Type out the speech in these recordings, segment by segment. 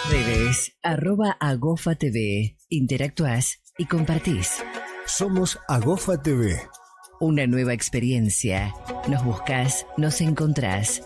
Redes, @AgofaTV. Interactuás y compartís. Somos Agofa TV. Una nueva experiencia. Nos buscás, nos encontrás.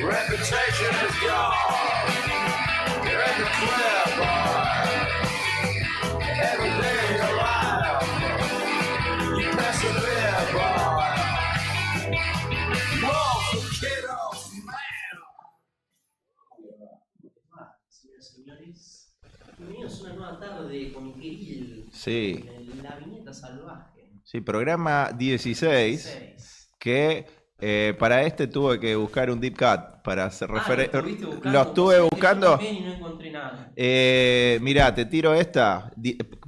Reputation is gone. You're in the club, boy. Every day you're alive. You persevere, boy. More kiddos, man. Señores, bienvenidos a una nueva tarde con Kirill. Sí, En la viñeta salvaje. sí, programa 16, 6. que para este tuve que buscar un deep cut para hacer referencia. Lo estuve Yo buscando. también y no encontré nada. Mirá, te tiro esta.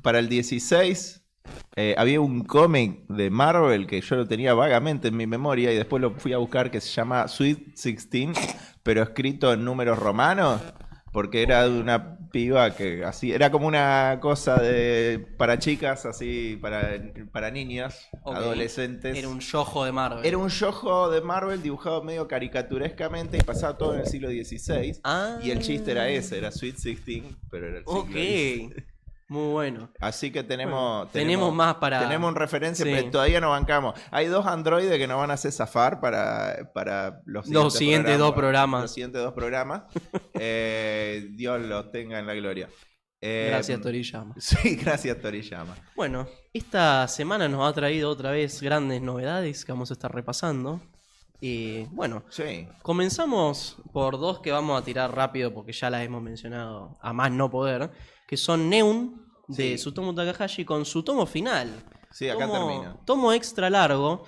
Para el 16 había un cómic de Marvel que yo lo tenía vagamente en mi memoria y después lo fui a buscar, que se llama Sweet 16, pero escrito en números romanos, porque era de una piba que así, era como una cosa para chicas, así, para niñas, Ok. adolescentes. Era un yojo de Marvel. Era un yojo de Marvel dibujado medio caricaturescamente y pasaba todo en el siglo XVI. Ah. Y el chiste era ese, era Sweet 16, pero era el siglo Ok. XVI. Muy bueno. Así que tenemos más para... Tenemos en referencia, Sí. pero todavía no bancamos. Hay 2 androides que nos van a hacer zafar para los siguientes 2 programas. Los siguientes 2 programas. Dios los tenga en la gloria. Gracias, Toriyama. Sí, gracias, Toriyama. Bueno, esta semana nos ha traído otra vez grandes novedades que vamos a estar repasando. Bueno, Sí. comenzamos por 2 que vamos a tirar rápido porque ya las hemos mencionado a más no poder, que son Neun de Sí. Tsutomu Takahashi con su tomo final. Sí, acá termina. Tomo extra largo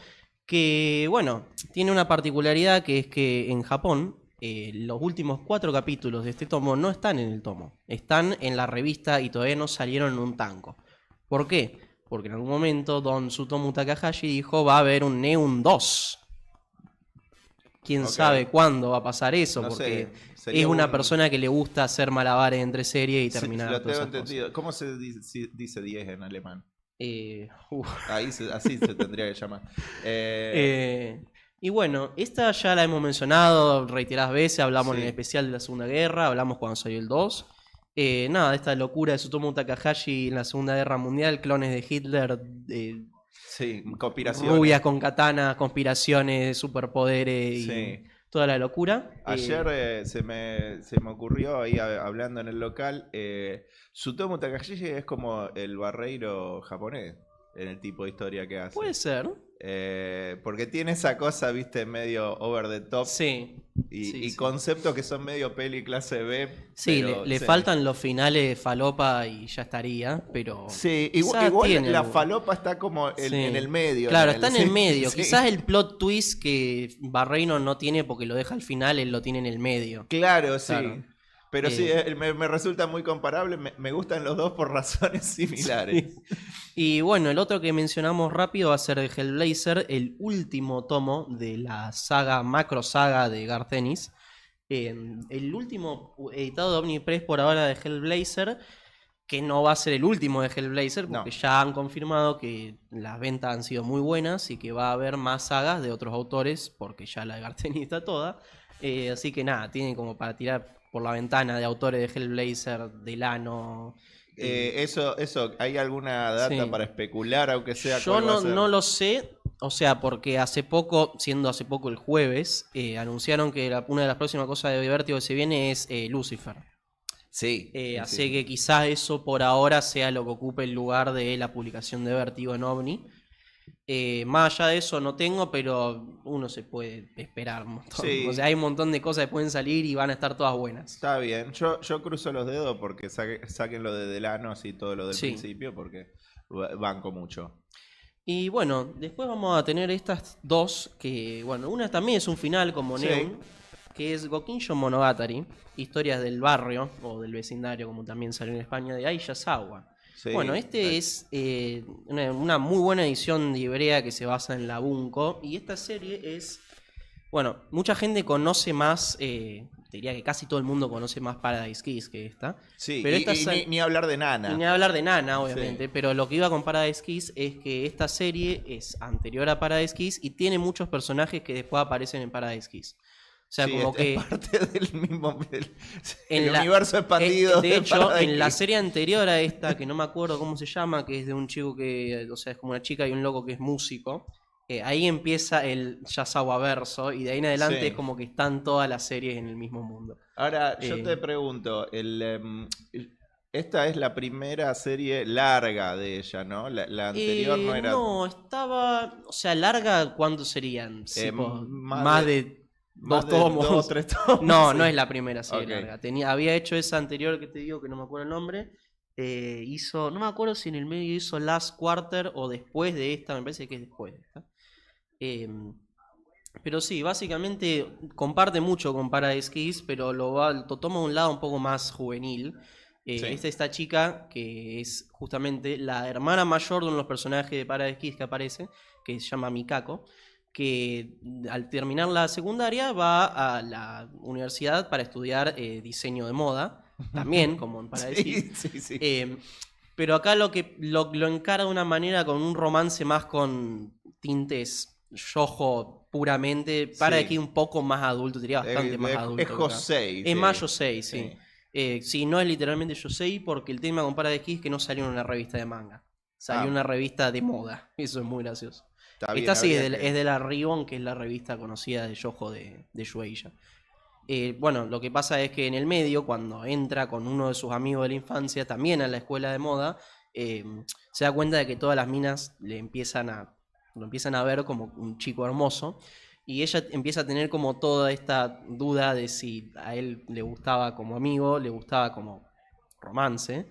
que, bueno, tiene una particularidad que es que en Japón los últimos 4 capítulos de este tomo no están en el tomo, están en la revista y todavía no salieron en un tanco. ¿Por qué? Porque en algún momento Don Tsutomu Takahashi dijo va a haber un Neun 2. ¿Quién Ok. sabe cuándo va a pasar eso? No Porque sé, sería es una un- persona que le gusta hacer malabares entre series y Sí, terminar lo todas tengo esas cosas. entendido. ¿Cómo se dice 10 en alemán? Uf. Así se tendría que llamar. Y bueno, esta ya la hemos mencionado reiteradas veces, hablamos Sí. en el especial de la Segunda Guerra, hablamos cuando salió el 2. Nada, esta locura de Tsutomu Takahashi en la Segunda Guerra Mundial, clones de Hitler, Sí, conspiración. rubias con katanas, conspiraciones, superpoderes y Sí. toda la locura. Ayer se me ocurrió ahí hablando en el local, Tsutomu Takahashi es como el barreiro japonés en el tipo de historia que hace. Puede ser. Porque tiene esa cosa, viste, medio over the top Sí. y, Sí, y sí. conceptos que son medio peli clase B. Sí, pero le sí. faltan los finales falopa y ya estaría, pero... Sí, quizás igual tiene la algo. falopa está como Sí. en el medio. Claro, está en el sí, medio. sí. Quizás el plot twist que Barreino no tiene porque lo deja al final, él lo tiene en el medio. Claro, sí. Claro. Pero sí, Eh. me resulta muy comparable. Me gustan los dos por razones similares. Y bueno, el otro que mencionamos rápido va a ser de Hellblazer, el último tomo de la saga, macro saga de Garth Ennis. El último editado de Omnipress por ahora de Hellblazer, que no va a ser el último de Hellblazer, porque No. ya han confirmado que las ventas han sido muy buenas y que va a haber más sagas de otros autores, porque ya la de Garth Ennis está toda. Así que nada, tienen como para tirar por la ventana de autores de Hellblazer, Delano. Eso, ¿hay alguna data Sí. para especular, aunque sea Yo cuál va a ser? no lo sé, o sea, porque hace poco, siendo hace poco el jueves, anunciaron que una de las próximas cosas de Vértigo que se viene es Lucifer. Sí. Así sí. que quizás eso por ahora sea lo que ocupe el lugar de la publicación de Vértigo en OVNI. Más allá de eso no tengo, pero uno se puede esperar un montón. Sí. O sea, hay un montón de cosas que pueden salir y van a estar todas buenas. Está bien. Yo cruzo los dedos porque saquen lo de Delano, así todo lo del Sí. principio, porque banco mucho. Y bueno, después vamos a tener estas dos, que bueno, una también es un final como Sí. Neon, que es Gokinjo Monogatari, historias del barrio, o del vecindario como también salió en España, de Aisha Sawa. Sí, Bueno, este es una muy buena edición de Ibrea que se basa en la Bunko. Y esta serie es... Bueno, mucha gente conoce más, diría que casi todo el mundo conoce más Paradise Kiss que esta. Sí, pero y ni hablar de Nana. Y ni hablar de Nana, obviamente, Sí. pero lo que iba con Paradise Kiss es que esta serie es anterior a Paradise Kiss y tiene muchos personajes que después aparecen en Paradise Kiss. O sea, Sí, como es que parte del mismo en el la- universo expandido. de hecho, Paradise en la Kiss. serie anterior a esta, que no me acuerdo cómo se llama, que es de un chico que, o sea, es como una chica y un loco que es músico, ahí empieza el Yasawa verso y de ahí en adelante Sí. es como que están todas las series en el mismo mundo. Ahora, yo Eh, te pregunto, esta es la primera serie larga de ella, ¿no? La anterior no era... No, estaba, o sea, larga, ¿cuánto serían? Tipo, más de más dos de tomos. 2 o 3 tomos. No, sí. no es la primera serie Ok. larga. Había hecho esa anterior que te digo que no me acuerdo el nombre. Hizo, no me acuerdo si en el medio hizo Last Quarter o después de esta, me parece que es después de esta. Pero sí, básicamente comparte mucho con Paradise Kiss, pero lo toma de un lado un poco más juvenil. Sí. Es esta chica que es justamente la hermana mayor de uno de los personajes de Paradise Kiss que aparece, que se llama Mikako, que al terminar la secundaria va a la universidad para estudiar diseño de moda, también como en Paradise Kiss. Sí, sí, sí. Pero acá lo encara de una manera con un romance más con tintes yojo puramente. Para Sí. aquí un poco más adulto, diría bastante más adulto. Es que acá. Josei. Es sí. más Yosei, sí. Sí, no es literalmente Yosei porque el tema con Paradise Kiss es que no salió en una revista de manga. Salió en una revista de moda. Eso es muy gracioso. Está bien, Esta sí habría que- es de la Ribbon, que es la revista conocida de yojo de Shueisha. Bueno, lo que pasa es que en el medio, cuando entra con uno de sus amigos de la infancia, también a la escuela de moda, se da cuenta de que todas las minas lo empiezan a ver como un chico hermoso. Y ella empieza a tener como toda esta duda de si a él le gustaba como amigo, le gustaba como romance.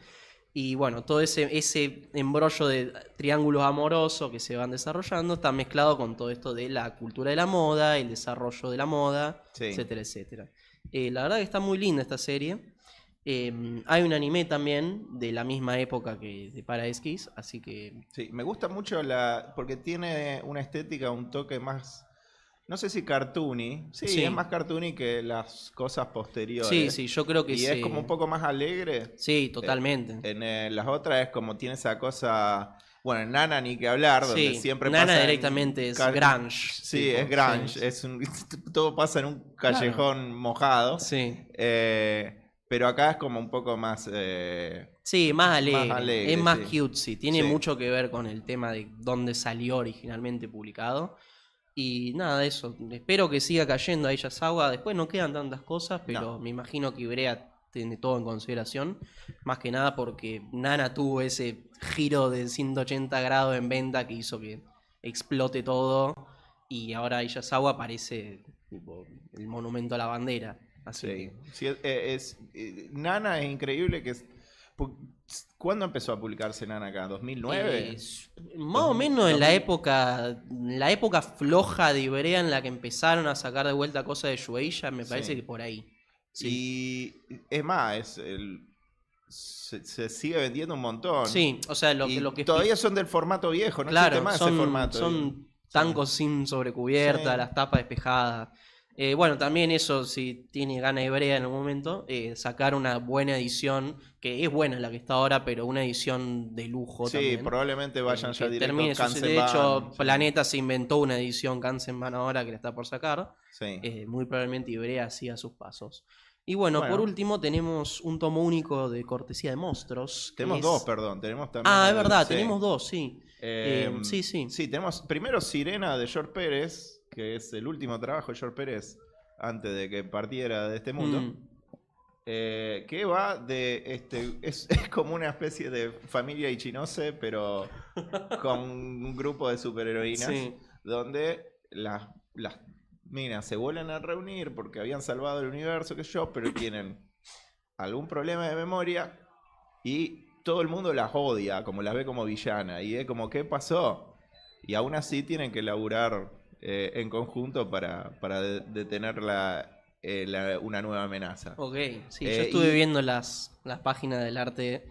Y bueno, todo ese embrollo de triángulos amorosos que se van desarrollando está mezclado con todo esto de la cultura de la moda, el desarrollo de la moda, Sí. etcétera, etcétera. La verdad que está muy linda esta serie. Hay un anime también de la misma época que de Paradise Kiss, así que Sí, me gusta mucho porque tiene una estética, un toque más, no sé si cartoony, sí, Sí. es más cartoony que las cosas posteriores. sí, sí, yo creo que Y sí. es como un poco más alegre. Sí, totalmente. En las otras es como tiene esa cosa, bueno, en Nana ni que hablar, donde Sí, siempre Nana pasa en directamente es grunge, Sí, tipo, es grunge, sí. es todo pasa en un callejón mojado. Sí. Pero acá es como un poco más... Sí, más alegre. alegre, Es más sí. cutesy. Tiene Sí. mucho que ver con el tema de dónde salió originalmente publicado. Y nada, eso. Espero que siga cayendo a Iyazawa. Después no quedan tantas cosas, pero No. me imagino que Ibrea tiene todo en consideración. Más que nada porque Nana tuvo ese giro de 180 grados en venta que hizo que explote todo. Y ahora Iyazawa parece tipo, el monumento a la bandera. Así Sí. que... Sí, Nana es increíble que... ¿Cuándo empezó a publicarse Nana acá? ¿2009? Más o menos en la época floja de Ibrea en la que empezaron a sacar de vuelta cosas de Shueisha, me parece Sí. que por ahí. Sí. Y es más, se sigue vendiendo un montón. Sí, o sea, Y lo que todavía son del formato viejo, no existe claro, más ese formato. son tancos sin sobrecubierta, Sí. las tapas despejadas. Bueno, también eso, si tiene gana Ibrea en algún momento, sacar una buena edición, que es buena la que está ahora, pero una edición de lujo Sí, también. probablemente vayan ya Que directo termine su- Kanzenban, De hecho, sí. Planeta se inventó una edición Kanzenban ahora que la está por sacar. Sí. Muy probablemente Ibrea siga sus pasos. Y bueno, Bueno. por último tenemos un tomo único de cortesía de monstruos. que Tenemos es- dos, perdón. Tenemos también Ah, es el- verdad, sí. tenemos dos, sí. Em, Sí, sí. Sí, tenemos primero Sirena de George Pérez, que es el último trabajo de George Pérez antes de que partiera de este mundo. Mm, Que va de es como una especie de familia Ichinose, pero con un grupo de superheroínas, sí. donde las minas se vuelven a reunir porque habían salvado el universo, que yo, pero tienen algún problema de memoria y todo el mundo las odia, como las ve como villana, y es como, ¿qué pasó? Y aún así tienen que laburar en conjunto para detener una nueva amenaza. Ok, sí, yo Eh, estuve y- viendo las páginas del arte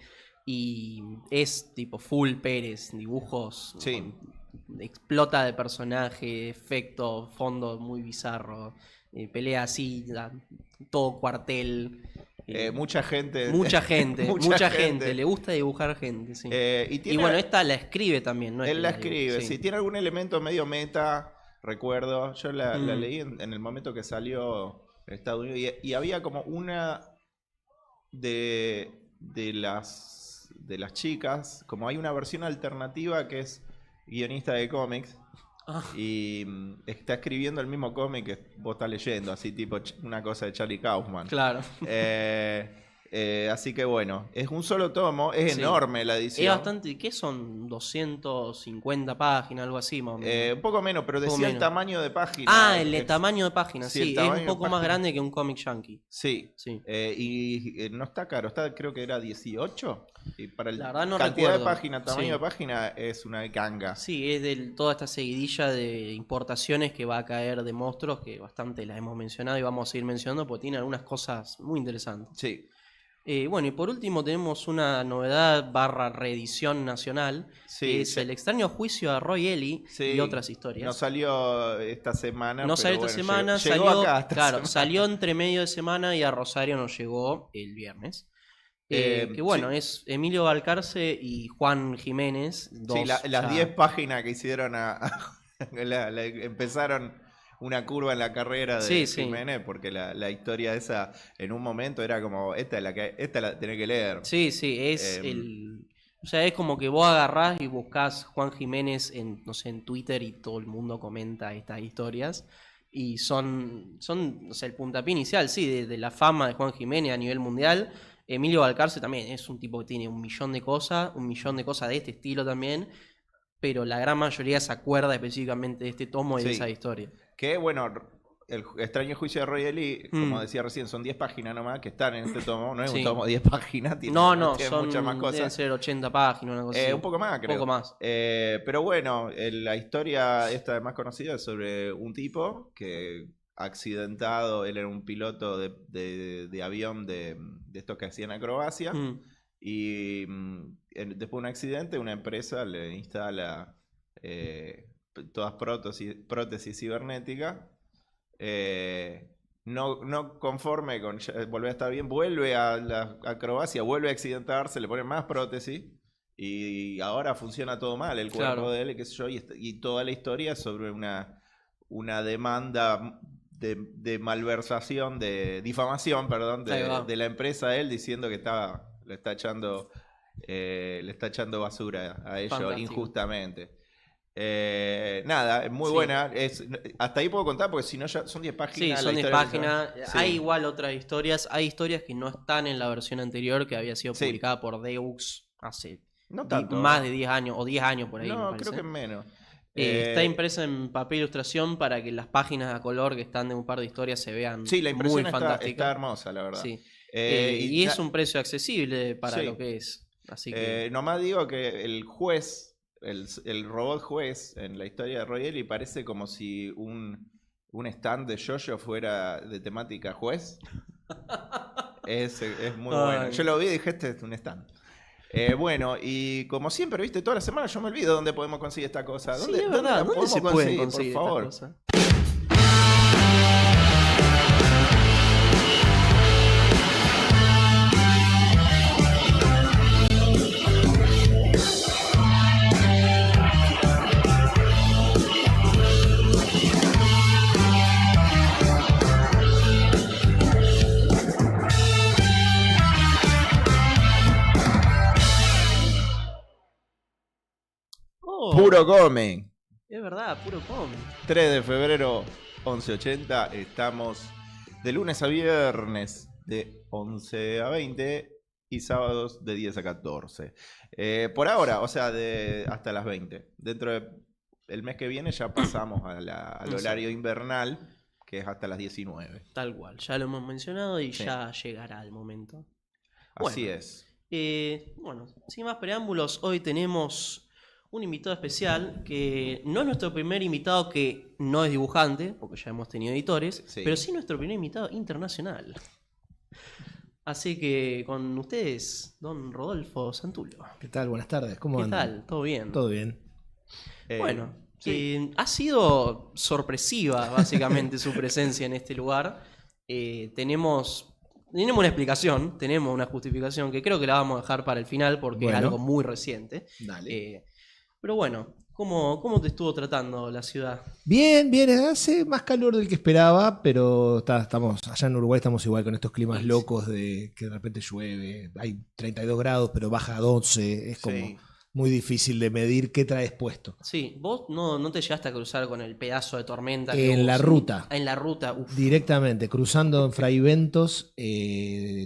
Y es tipo full Pérez, dibujos. Sí. Explota de personaje, efecto, fondo muy bizarro. Pelea así, todo cuartel. Mucha gente. Mucha gente, Mucha mucha gente. gente. Le gusta dibujar gente, sí. Y Bueno, esta la escribe también, ¿no? Es él que la dibuja, escribe, sí. sí. Tiene algún elemento medio meta, recuerdo. Yo la Mm. leí en el momento que salió en Estados Unidos. Y había como una de las chicas, como hay una versión alternativa que es guionista de cómics. Ah. Y está escribiendo el mismo cómic que vos estás leyendo, así tipo una cosa de Charlie Kaufman. Claro. Así que bueno, es un solo tomo, es Sí. enorme la edición. Es bastante. ¿Qué son? 250 páginas, algo así, más o menos. Un poco menos, pero Un poco decía el menos. tamaño de página. El Es- tamaño de página, sí, sí. el Es tamaño un de poco más página. grande que un cómic yankee. Sí. Sí. Y no está caro, creo que era 18. Y para el La verdad no cantidad recuerdo. de página, tamaño Sí. de página es una ganga. Sí, es de toda esta seguidilla de importaciones que va a caer de monstruos, que bastante las hemos mencionado y vamos a seguir mencionando porque tiene algunas cosas muy interesantes. Sí. Bueno, y por último tenemos una novedad / reedición nacional, Sí, que es sí. El extraño juicio a Roy Ellie Sí. y otras historias. No salió esta semana. No pero salió esta bueno, semana, llegó salió, acá esta claro, semana. salió entre medio de semana y a Rosario nos llegó el viernes. Que bueno, sí. es Emilio Balcarce y Juan Jiménez. Dos, Sí, las ya- 10 páginas que hicieron empezaron una curva en la carrera de Sí, sí. Jiménez, porque la historia esa en un momento era como, esta la tenés que leer. Sí, sí, es Em, o sea, es como que vos agarrás y buscás Juan Jiménez en, no sé, en Twitter y todo el mundo comenta estas historias. Y son o sea, el puntapié inicial, sí, de la fama de Juan Jiménez a nivel mundial. Emilio Balcarce también es un tipo que tiene un millón de cosas de este estilo también. Pero la gran mayoría se acuerda específicamente de este tomo y de Sí. esa historia. Que bueno, el extraño juicio de Roy Ellie, como Mm. decía recién, son 10 páginas nomás que están en este tomo. No es Sí. un tomo de 10 páginas, tiene, No, tiene son, muchas más deben cosas. ser 80 páginas, una cosa así. Un poco más, creo. Un poco más. Pero bueno, la historia esta más conocida es sobre un tipo que accidentado, él era un piloto de avión de estos que hacían acrobacia. Mm. Y después de un accidente, una empresa le instala todas prótesis cibernéticas. No conforme con volver a estar bien, vuelve a la acrobacia, vuelve a accidentarse, le ponen más prótesis. Y ahora funciona todo mal, el cuerpo Claro. de él, qué sé yo, y toda la historia es sobre una demanda de malversación, de difamación, perdón, Ahí va. de la empresa a él diciendo que le está echando basura a ellos Fantástico. injustamente. Nada, es muy Sí. buena. Hasta ahí puedo contar porque si no ya son 10 Sí, páginas. son la 10 historia páginas. Sí. Hay igual otras historias. Hay historias que no están en la versión anterior que había sido Sí. publicada por Deux hace No tanto. más de 10 años o 10 años por ahí. me No, parece. creo que menos. Está impresa en papel ilustración para que las páginas a color que están de un par de historias se vean Sí, la impresión muy está fantásticas. hermosa, la verdad. Sí. Y y es un precio accesible para Sí. lo que es. Así que nomás digo que el juez, el robot juez en la historia de Roy Ellie parece como si un stand de JoJo fuera de temática juez. Es muy Ay. bueno. Yo lo vi y dije, este es un stand. Bueno, y como siempre, viste, toda la semana yo me olvido dónde podemos conseguir esta cosa. sí, ¿Dónde, es verdad. la ¿Dónde podemos se pueden por conseguir estas favor? cosas? Oh, Puro Come. es verdad, puro cómic. 3 de febrero, 11:80. Estamos de lunes a viernes de 11 a 20 y sábados de 10 a 14. Por ahora, o sea, hasta las 20. Dentro del mes que viene ya pasamos al Sí. horario invernal, que es hasta las 19. Tal cual, ya lo hemos mencionado y Sí. ya llegará el momento. Así Bueno. es. Bueno, sin más preámbulos, hoy tenemos un invitado especial que no es nuestro primer invitado que no es dibujante, porque ya hemos tenido editores, Sí. pero sí nuestro primer invitado internacional. Así que con ustedes, don Rodolfo Santulo. ¿Qué tal? Buenas tardes. ¿Cómo ¿Qué andan? tal? ¿Todo bien? Todo bien. Bueno, sí. ha sido sorpresiva básicamente su presencia en este lugar. Tenemos una explicación, tenemos una justificación que creo que la vamos a dejar para el final porque Bueno. es algo muy reciente. Dale. Pero bueno, ¿cómo te estuvo tratando la ciudad? Bien, bien. Hace más calor del que esperaba, pero estamos allá en Uruguay estamos igual con estos climas Sí. locos de que de repente llueve. Hay 32 grados, pero baja a 12. Es como Sí. muy difícil de medir qué traes puesto. Sí, vos no te llegaste a cruzar con el pedazo de tormenta. En la ruta. En la ruta, uf. Directamente, cruzando en Fraiventos,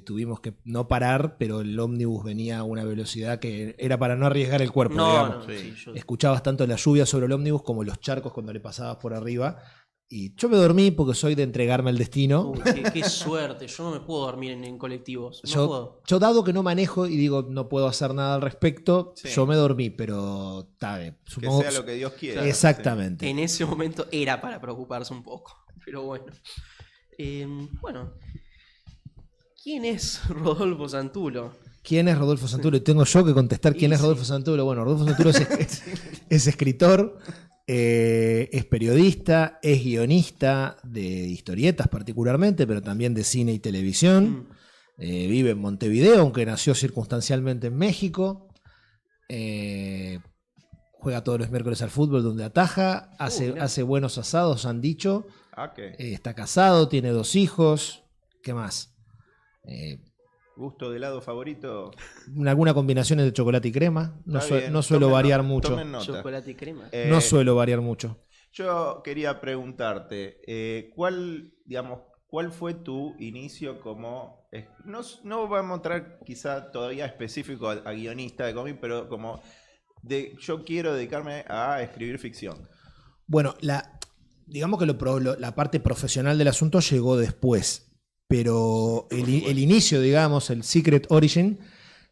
tuvimos que no parar, pero el ómnibus venía a una velocidad que era para no arriesgar el cuerpo, No, digamos. no, Sí. sí, yo- Escuchabas tanto la lluvia sobre el ómnibus como los charcos cuando le pasabas por arriba. Y yo me dormí porque soy de entregarme al destino. Uy, qué suerte, yo no me puedo dormir en colectivos. No puedo. Yo dado que no manejo y digo no puedo hacer nada al respecto, Sí. yo me dormí, pero está bien. Que Supongo, sea lo que Dios quiera. exactamente. En ese momento era para preocuparse un poco, pero bueno. Bueno, ¿quién es Rodolfo Santulo? ¿Quién es Rodolfo Santulo? Y tengo yo que contestar quién Y es sí. Rodolfo Santulo. Bueno, Rodolfo Santulo es escritor, es periodista, es guionista de historietas particularmente, pero también de cine y televisión. Vive en Montevideo, aunque nació circunstancialmente en México. Juega todos los miércoles al fútbol donde ataja, mirá. hace buenos asados, han dicho. Ah, ¿qué? Está casado, tiene 2 hijos. ¿Qué más? ¿Gusto de helado favorito? Alguna combinación de chocolate y crema. No, Está bien. no suelo Tomen variar nota, mucho. tomen nota. Chocolate y crema. No suelo variar mucho. Yo quería preguntarte, ¿cuál fue tu inicio como... No vamos a entrar quizá todavía específico a guionista de cómic, pero como yo quiero dedicarme a escribir ficción. Bueno, digamos que la parte profesional del asunto llegó después. Pero el inicio, digamos, el Secret Origin,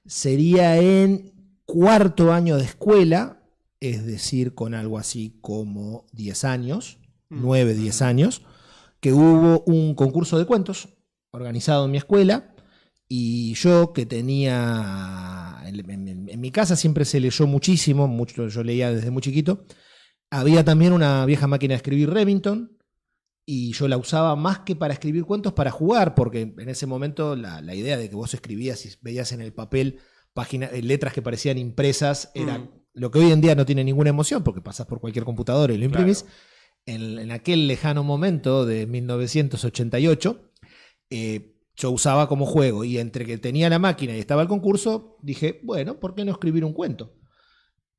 sería en 4º año de escuela, es decir, con algo así como 10 años, 9, 10 años, que hubo un concurso de cuentos organizado en mi escuela, y yo que tenía, en mi casa siempre se leyó muchísimo, yo leía desde muy chiquito, había también una vieja máquina de escribir Remington, y yo la usaba más que para escribir cuentos, para jugar, porque en ese momento la idea de que vos escribías y veías en el papel letras que parecían impresas era lo que hoy en día no tiene ninguna emoción, porque pasás por cualquier computadora y lo imprimís. Claro. En aquel lejano momento de 1988, yo usaba como juego, y entre que tenía la máquina y estaba el concurso, dije, bueno, ¿por qué no escribir un cuento?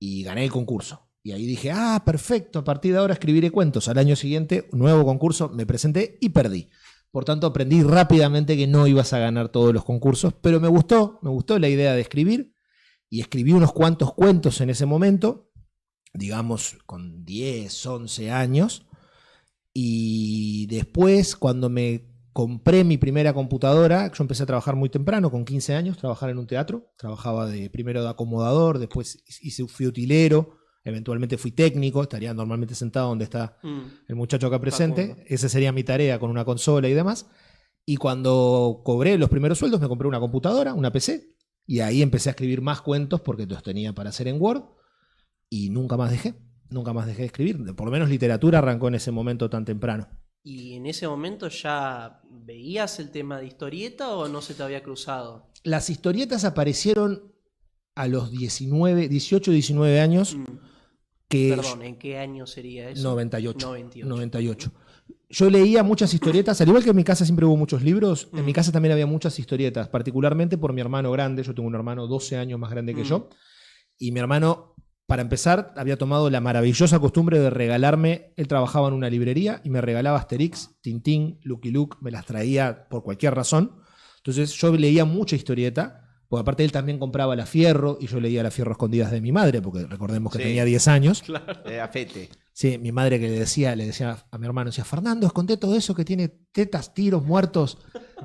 Y gané el concurso. Y ahí dije, perfecto, a partir de ahora escribiré cuentos. Al año siguiente, nuevo concurso, me presenté y perdí. Por tanto, aprendí rápidamente que no ibas a ganar todos los concursos, pero me gustó la idea de escribir, y escribí unos cuantos cuentos en ese momento, digamos con 10, 11 años, y después, cuando me compré mi primera computadora, yo empecé a trabajar muy temprano, con 15 años, trabajar en un teatro, trabajaba primero de acomodador, después fui utilero, eventualmente fui técnico, estaría normalmente sentado donde está el muchacho acá presente. Esa sería mi tarea con una consola y demás. Y cuando cobré los primeros sueldos me compré una computadora, una PC, y ahí empecé a escribir más cuentos porque los tenía para hacer en Word, y nunca más dejé de escribir. Por lo menos literatura arrancó en ese momento tan temprano. ¿Y en ese momento ya veías el tema de historieta o no se te había cruzado? Las historietas aparecieron a los 18, 19 años. Perdón, ¿en qué año sería eso? 98. Yo leía muchas historietas, al igual que en mi casa siempre hubo muchos libros, en mi casa también había muchas historietas, particularmente por mi hermano grande. Yo tengo un hermano 12 años más grande que yo, y mi hermano, para empezar, había tomado la maravillosa costumbre de regalarme, él trabajaba en una librería y me regalaba Asterix, Tintín, Lucky Luke, me las traía por cualquier razón. Entonces yo leía mucha historieta, porque aparte él también compraba La Fierro, y yo leía La Fierro a escondidas de mi madre, porque recordemos que tenía 10 años. Claro. Afete. Sí, mi madre que le decía a mi hermano, decía, Fernando, escondé todo eso que tiene tetas, tiros, muertos.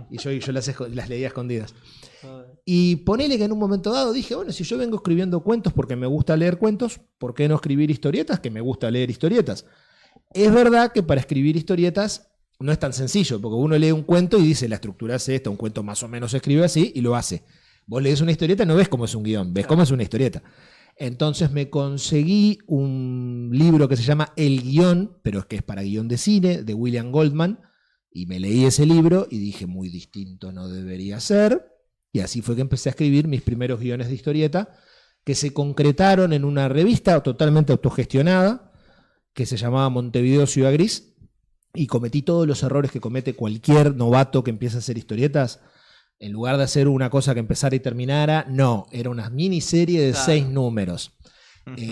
Y yo las leía a escondidas. Y ponele que en un momento dado dije, bueno, si yo vengo escribiendo cuentos porque me gusta leer cuentos, ¿por qué no escribir historietas? Que me gusta leer historietas. Es verdad que para escribir historietas no es tan sencillo, porque uno lee un cuento y dice, la estructura es esta, un cuento más o menos se escribe así y lo hace. Vos lees una historieta y no ves cómo es un guión, ves cómo es una historieta. Entonces me conseguí un libro que se llama El Guión, pero es que es para guión de cine, de William Goldman, y me leí ese libro y dije, muy distinto no debería ser, y así fue que empecé a escribir mis primeros guiones de historieta, que se concretaron en una revista totalmente autogestionada, que se llamaba Montevideo Ciudad Gris, y cometí todos los errores que comete cualquier novato que empieza a hacer historietas. En lugar de hacer una cosa que empezara y terminara, no, era una miniserie de 6 números.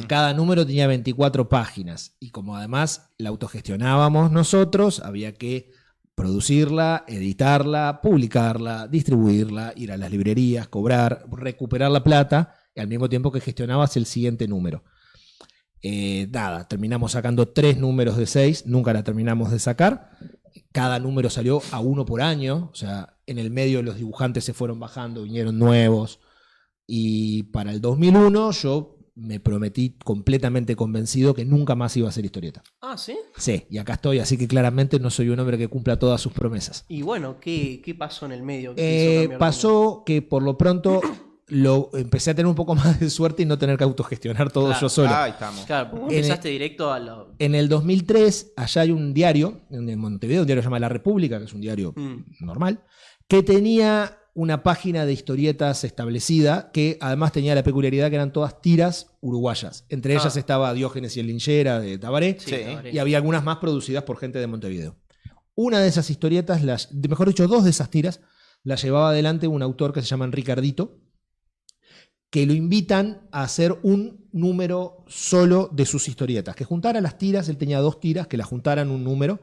Cada número tenía 24 páginas, y como además la autogestionábamos nosotros, había que producirla, editarla, publicarla, distribuirla, ir a las librerías, cobrar, recuperar la plata, y al mismo tiempo que gestionabas el siguiente número. Nada, terminamos sacando 3 números de 6, nunca la terminamos de sacar. Cada número salió a 1 por año, o sea, en el medio los dibujantes se fueron bajando, vinieron nuevos. Y para el 2001 yo me prometí completamente convencido que nunca más iba a hacer historieta. Ah, ¿sí? Sí, y acá estoy, así que claramente no soy un hombre que cumpla todas sus promesas. Y bueno, ¿qué pasó en el medio? ¿Qué te hizo cambiar de Pasó que por lo pronto empecé a tener un poco más de suerte y no tener que autogestionar todo Claro. yo solo. Ahí estamos. Claro, porque vos En empezaste directo a lo... En el 2003, allá hay un diario, en Montevideo, un diario que se llama La República, que es un diario normal, que tenía una página de historietas establecida, que además tenía la peculiaridad que eran todas tiras uruguayas. Entre ellas estaba Diógenes y el Linchera de Tabaré, Sí, Tabaré. y había algunas más producidas por gente de Montevideo. Una de esas historietas, mejor dicho, 2 de esas tiras, las llevaba adelante un autor que se llama Enrique Ardito, que lo invitan a hacer un número solo de sus historietas, que juntara las tiras, él tenía 2 tiras, que las juntaran un número,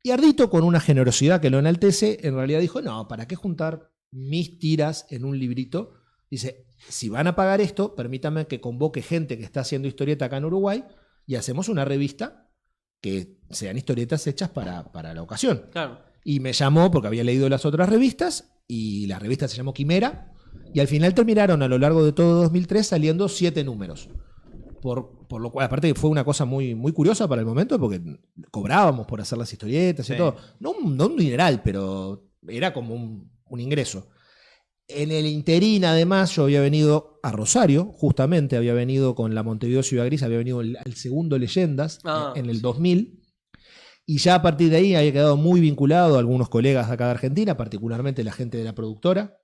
y Ardito, con una generosidad que lo enaltece, en realidad dijo, no, ¿para qué juntar mis tiras en un librito? Dice, si van a pagar esto, permítanme que convoque gente que está haciendo historieta acá en Uruguay y hacemos una revista que sean historietas hechas para la ocasión. Claro. Y me llamó porque había leído las otras revistas, y la revista se llamó Quimera, y al final terminaron a lo largo de todo 2003 saliendo 7 números. Por lo cual, aparte que fue una cosa muy, muy curiosa para el momento, porque cobrábamos por hacer las historietas y todo. No un dineral, pero era como un ingreso. En el interín, además, yo había venido a Rosario, justamente había venido con la Montevideo Ciudad Gris, había venido al segundo Leyendas en el 2000, y ya a partir de ahí había quedado muy vinculado a algunos colegas de acá de Argentina, particularmente la gente de la productora,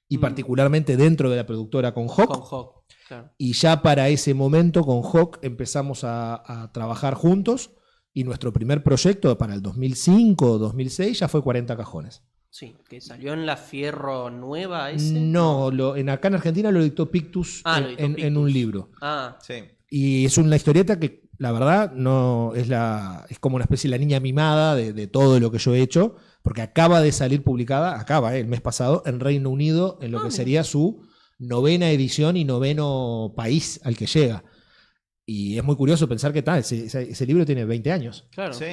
y particularmente dentro de la productora con Hawk. Con Hawk, claro. Y ya para ese momento con Hawk empezamos a trabajar juntos, y nuestro primer proyecto para el 2005 o 2006 ya fue 40 cajones. Sí, que salió en la Fierro Nueva ese. No, acá en Argentina lo dictó Pictus Lo dictó en Pictus. un libro. Sí. Y es una historieta que, la verdad, no es como una especie de la niña mimada de todo lo que yo he hecho, porque acaba de salir publicada, el mes pasado, en Reino Unido, en lo que sería su 9ª edición y 9º país al que llega. Y es muy curioso pensar que ese libro tiene 20 años. Claro. Sí.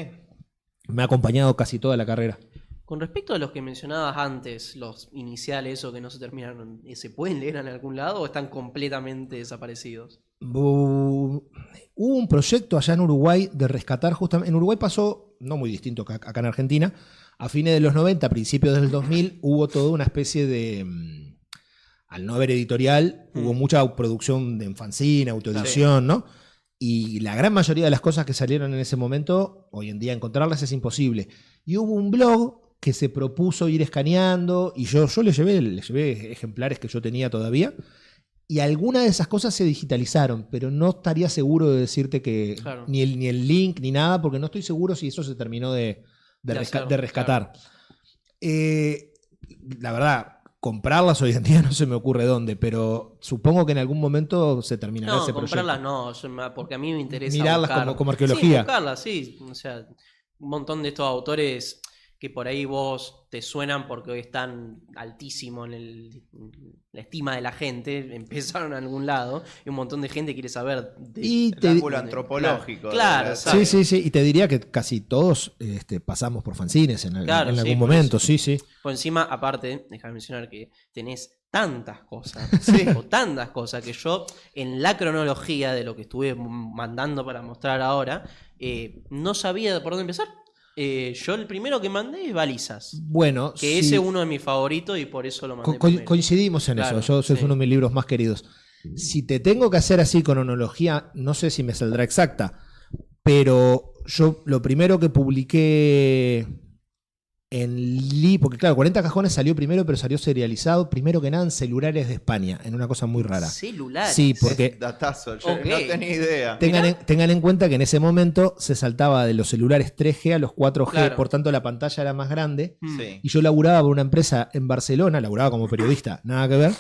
Me ha acompañado casi toda la carrera. Con respecto a los que mencionabas antes, los iniciales o que no se terminaron, ¿se pueden leer en algún lado o están completamente desaparecidos? Hubo un proyecto allá en Uruguay de rescatar justamente. En Uruguay pasó, no muy distinto que acá en Argentina, a fines de los 90, a principios del 2000, hubo toda una especie de. Al no haber editorial, hubo mucha producción en fanzine, autoedición, ¿no? Y la gran mayoría de las cosas que salieron en ese momento, hoy en día encontrarlas es imposible. Y hubo un blog que se propuso ir escaneando, y yo le llevé ejemplares que yo tenía todavía, y algunas de esas cosas se digitalizaron, pero no estaría seguro de decirte que ni el link ni nada, porque no estoy seguro si eso se terminó de rescatar. La verdad, comprarlas hoy en día no se me ocurre dónde, pero supongo que en algún momento se terminará ese proyecto. Comprarlas no, porque a mí me interesa mirarlas buscar. como arqueología. Sí, buscarlas, sí. O sea, un montón de estos autores que por ahí vos te suenan porque hoy están altísimo en la estima de la gente, empezaron en algún lado, y un montón de gente quiere saber El ángulo antropológico. Claro, sí, y te diría que casi todos pasamos por fanzines en algún momento, sí. Por encima, aparte, déjame mencionar que tenés tantas cosas, o tantas cosas, que yo, en la cronología de lo que estuve mandando para mostrar ahora, no sabía por dónde empezar. Yo el primero que mandé es Balizas. Bueno, Que sí, ese es uno de mis favoritos y por eso lo mandé primero. coincidimos en Claro, eso. Yo es sí. uno de mis libros más queridos. Si te tengo que hacer así cronología, no sé si me saldrá exacta, pero yo lo primero que publiqué porque claro, 40 cajones salió primero, pero salió serializado, primero que nada en Celulares de España, en una cosa muy rara. Celulares. Sí, porque Datazo, yo Ok. no tenía idea. tengan en cuenta que en ese momento se saltaba de los celulares 3G a los 4G, Claro. por tanto la pantalla era más grande. Sí. Y yo laburaba por una empresa en Barcelona, laburaba como periodista, nada que ver,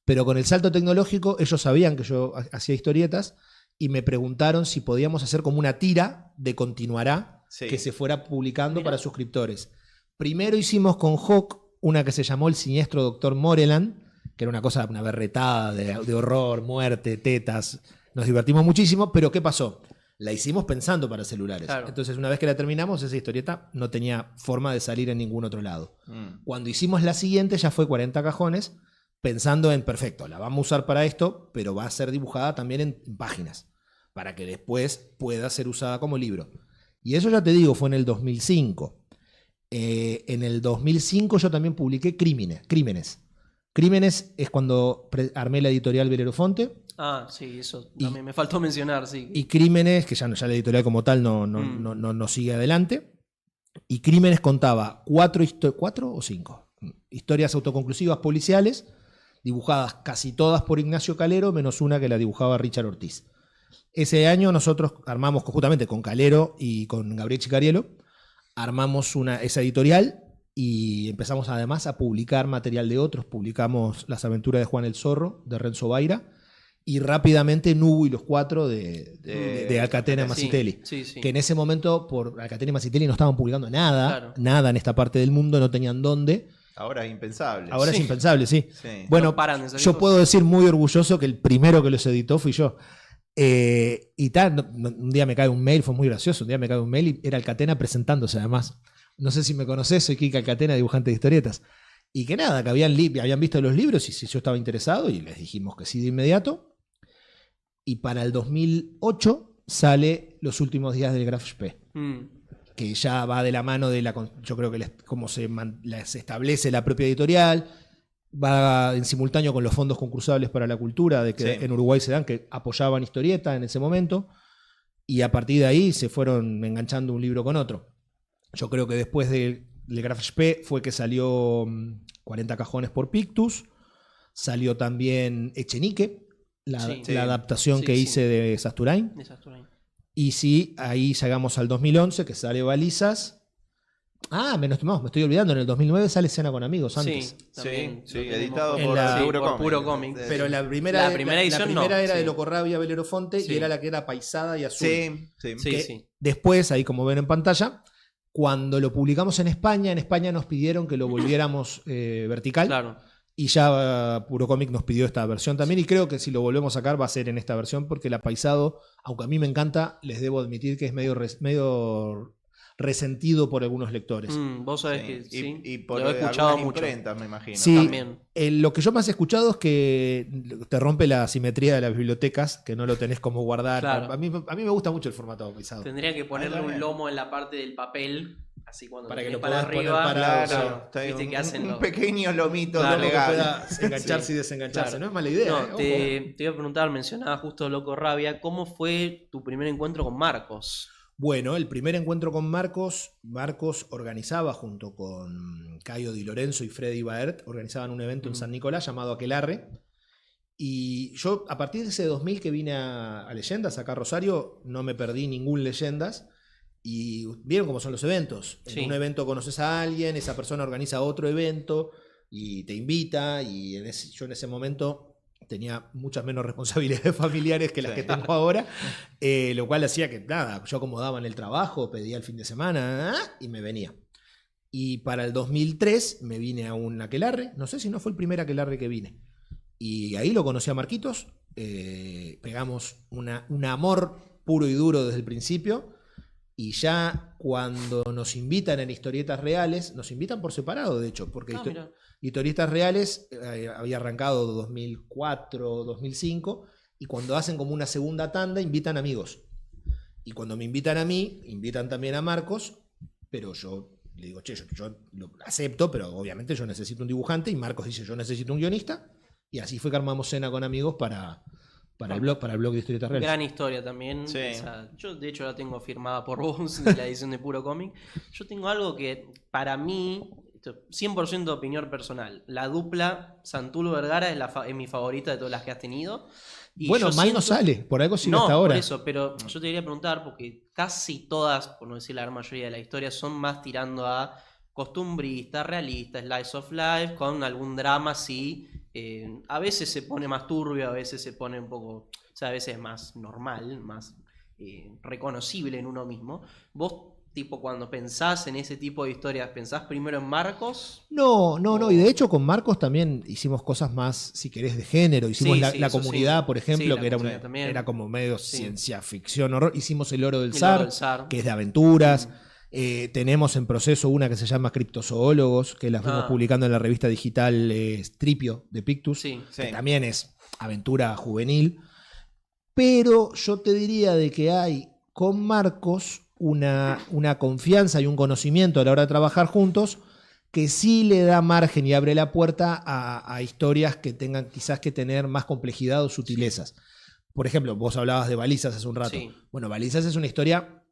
pero con el salto tecnológico ellos sabían que yo hacía historietas y me preguntaron si podíamos hacer como una tira de Continuará Sí. que se fuera publicando Mirá. para suscriptores. Primero hicimos con Hawk una que se llamó El siniestro Doctor Moreland, que era una cosa, una berretada de horror, muerte, tetas. Nos divertimos muchísimo, pero ¿qué pasó? La hicimos pensando para celulares. Claro. Entonces, una vez que la terminamos, esa historieta no tenía forma de salir en ningún otro lado. Mm. Cuando hicimos la siguiente, ya fue 40 cajones, pensando en, perfecto, la vamos a usar para esto, pero va a ser dibujada también en páginas, para que después pueda ser usada como libro. Y eso ya te digo, fue en el 2005. En el 2005 yo también publiqué Crímenes. Crímenes es cuando armé la editorial Belerofonte. Ah, sí, eso también me faltó mencionar, sí. Y Crímenes, que ya la editorial como tal no sigue adelante. Y Crímenes contaba cuatro o cinco historias autoconclusivas policiales, dibujadas casi todas por Ignacio Calero, menos una que la dibujaba Richard Ortiz. Ese año nosotros armamos justamente con Calero y con Gabriel Chicariello, armamos esa editorial y empezamos además a publicar material de otros. Publicamos Las aventuras de Juan el Zorro, de Renzo Baira, y rápidamente Nubu y los cuatro de Alcatena y Mazzitelli. Sí, sí. Que en ese momento por Alcatena y Mazzitelli no estaban publicando nada, Claro. nada en esta parte del mundo, no tenían dónde. Ahora es impensable. Ahora Sí. es impensable, sí. Sí. Bueno, No paran de salir yo cosas. puedo decir muy orgulloso que el primero que los editó fui yo. Y tal, un día me cae un mail, fue muy gracioso, un día me cae un mail y era Alcatena presentándose además. No sé si me conocés, soy Kika Alcatena, dibujante de historietas. Y que nada, que habían visto los libros y si yo estaba interesado y les dijimos que sí de inmediato. Y para el 2008 sale Los últimos días del Graf Spee, que ya va de la mano de yo creo que cómo se establece la propia editorial, va en simultáneo con los fondos concursables para la cultura de que Sí. en Uruguay se dan, que apoyaban historieta en ese momento, y a partir de ahí se fueron enganchando un libro con otro. Yo creo que después de Le Graf Spee fue que salió 40 cajones por Pictus, salió también Echenique, Sí. la adaptación Sí, que sí. hice de Sasturain. Desastre. Y sí, ahí llegamos al 2011, que sale Balizas. Me estoy olvidando, en el 2009 sale Cena con Amigos antes. Sí, también Sí, lo tenemos editado por- En por la- Puro por Comic. Puro Comic. Sí. Pero la primera edición no, era sí. de Locorrabia Belerofonte Sí. y era la que era paisada y azul. Sí, sí. Sí, Que sí. Después, ahí como ven en pantalla, cuando lo publicamos en España nos pidieron que lo volviéramos vertical. Claro. Y ya Puro Comic nos pidió esta versión también. Y creo que si lo volvemos a sacar va a ser en esta versión, porque el apaisado, aunque a mí me encanta, les debo admitir que es medio resentido por algunos lectores. Vos sabés Sí. que sí. Y por lo he escuchado algunas mucho. imprentas, me imagino. Sí, También. lo que yo más he escuchado es que te rompe la simetría de las bibliotecas, que no lo tenés como guardar. Claro. A mí me gusta mucho el formato apaisado. Tendría que ponerle Ah, un también. lomo en la parte del papel, así cuando Para lo que tenés lo podás poner arriba. parado, Claro, está bien. Viste que hacen un los- pequeño lomito Claro, Que legal. pueda engancharse Sí. y desengancharse. Claro. No es mala idea. No, Ojo. te iba a preguntar, mencionaba justo Loco Rabia, ¿cómo fue tu primer encuentro con Marcos? Bueno, el primer encuentro con Marcos organizaba junto con Caio Di Lorenzo y Freddy Baert, organizaban un evento en San Nicolás llamado Aquelarre. Y yo, a partir de ese 2000 que vine a Leyendas, acá a Rosario, no me perdí ningún Leyendas. Y vieron cómo son los eventos. Sí. En un evento conoces a alguien, esa persona organiza otro evento y te invita. Y yo en ese momento tenía muchas menos responsabilidades familiares que las Sí. que tengo ahora, lo cual hacía que, nada, yo acomodaba en el trabajo, pedía el fin de semana y me venía. Y para el 2003 me vine a un aquelarre, no sé si no fue el primer aquelarre que vine. Y ahí lo conocí a Marquitos, pegamos un amor puro y duro desde el principio. Y ya cuando nos invitan en Historietas Reales, nos invitan por separado, de hecho, porque Mira. Historietas Reales había arrancado 2004, 2005, y cuando hacen como una segunda tanda, invitan amigos. Y cuando me invitan a mí, invitan también a Marcos, pero yo le digo, che, yo lo acepto, pero obviamente yo necesito un dibujante, y Marcos dice, yo necesito un guionista, y así fue que armamos Cena con amigos para el blog de historietas reales. Gran historia también. Sí. Yo de hecho la tengo firmada por vos de la edición de Puro Cómic. Yo tengo algo que para mí, 100% opinión personal, la dupla Santulo Vergara es mi favorita de todas las que has tenido. Y Bueno, yo mal no siento- sale, por algo sigue No, hasta ahora. por eso, pero yo te quería preguntar, porque casi todas, por no decir la gran mayoría de la historia, son más tirando a costumbrista, realista, slice of life, con algún drama así. A veces se pone más turbio, a veces se pone un poco, o sea, a veces es más normal, más reconocible en uno mismo. Vos, tipo, cuando pensás en ese tipo de historias, ¿pensás primero en Marcos? No, y de hecho con Marcos también hicimos cosas más, si querés, de género. Hicimos Sí, la sí, eso comunidad, sí. por ejemplo, Sí, la que era, comunidad también. era como medio Sí. ciencia ficción, horror. Hicimos El Oro del El Zar, Oro del Zar. que es de aventuras. Tenemos en proceso una que se llama Criptozoólogos, que la fuimos Ah. publicando en la revista digital Stripio de Pictus, Sí. que Sí. también es aventura juvenil. Pero yo te diría de que hay con Marcos una confianza y un conocimiento a la hora de trabajar juntos que sí le da margen y abre la puerta a historias que tengan quizás que tener más complejidad o sutilezas. Por ejemplo, vos hablabas de Balizas hace un rato. Sí. Bueno, Balizas es una historia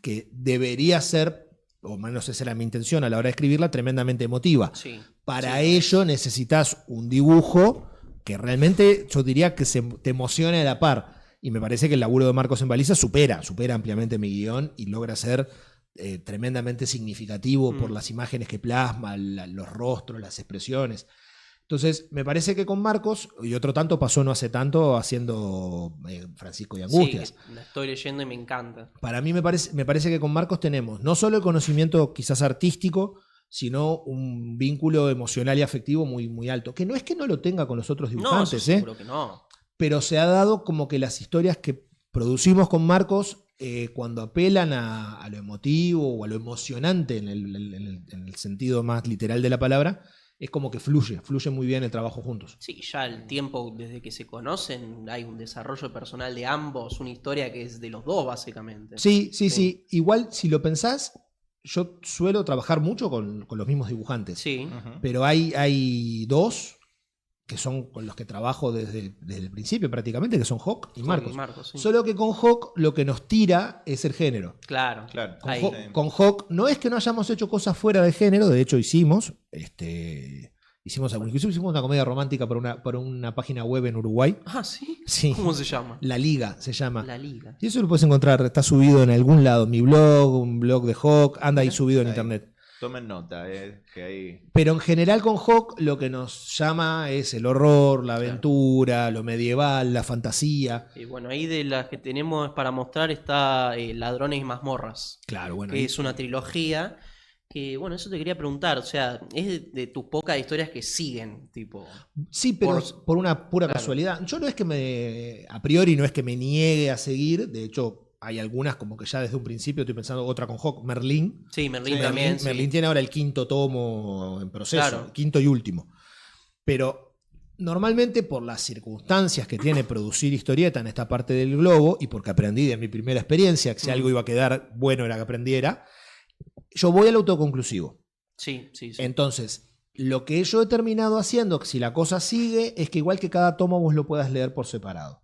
que debería ser, o menos esa era mi intención a la hora de escribirla, tremendamente emotiva. Sí. Para Sí. ello necesitas un dibujo que realmente yo diría que te emocione a la par. Y me parece que el laburo de Marcos en Balizas supera ampliamente mi guión y logra ser tremendamente significativo por las imágenes que plasma, los rostros, las expresiones. Entonces, me parece que con Marcos, y otro tanto pasó no hace tanto haciendo Francisco y Angustias. Sí, la estoy leyendo y me encanta. Para mí me parece que con Marcos tenemos no solo el conocimiento quizás artístico, sino un vínculo emocional y afectivo muy, muy alto. Que no es que no lo tenga con los otros No, dibujantes, eso seguro que no. pero se ha dado como que las historias que producimos con Marcos, cuando apelan a lo emotivo o a lo emocionante en el sentido más literal de la palabra, es como que fluye muy bien el trabajo juntos. Sí, ya el tiempo desde que se conocen, hay un desarrollo personal de ambos, una historia que es de los dos, básicamente. Sí. Igual, si lo pensás, yo suelo trabajar mucho con los mismos dibujantes. Sí. Pero hay dos que son con los que trabajo desde el principio prácticamente, que son Hawk y Marcos. Sí. Solo que con Hawk lo que nos tira es el género. Claro. Claro. Con, Ahí. Con Hawk no es que no hayamos hecho cosas fuera de género, de hecho hicimos incluso hicimos una comedia romántica por una página web en Uruguay. Ah, ¿sí? Sí. ¿Cómo se llama? La Liga se llama. La Liga. Y eso lo puedes encontrar, está subido en algún lado, mi blog, un blog de Hawk, anda ahí subido en Ahí. internet. Tomen nota, que ahí. Pero en general con Hawk lo que nos llama es el horror, la aventura, lo medieval, la fantasía. Y bueno, ahí de las que tenemos para mostrar está Ladrones y Mazmorras, Claro, bueno. que ahí- es una trilogía que, bueno, eso te quería preguntar, o sea, es de tus pocas historias que siguen, tipo... Sí, pero por una pura Claro. casualidad. Yo no es que a priori no es que me niegue a seguir, de hecho hay algunas como que ya desde un principio estoy pensando, otra con Hawk, Merlín. Sí, Merlín Sí, también, sí. Merlín tiene ahora el quinto tomo en proceso, Claro. el quinto y último. Pero normalmente por las circunstancias que tiene producir historieta en esta parte del globo y porque aprendí de mi primera experiencia que si algo iba a quedar bueno era que aprendiera, yo voy al autoconclusivo. Sí. Entonces, lo que yo he terminado haciendo, si la cosa sigue, es que igual que cada tomo vos lo puedas leer por separado.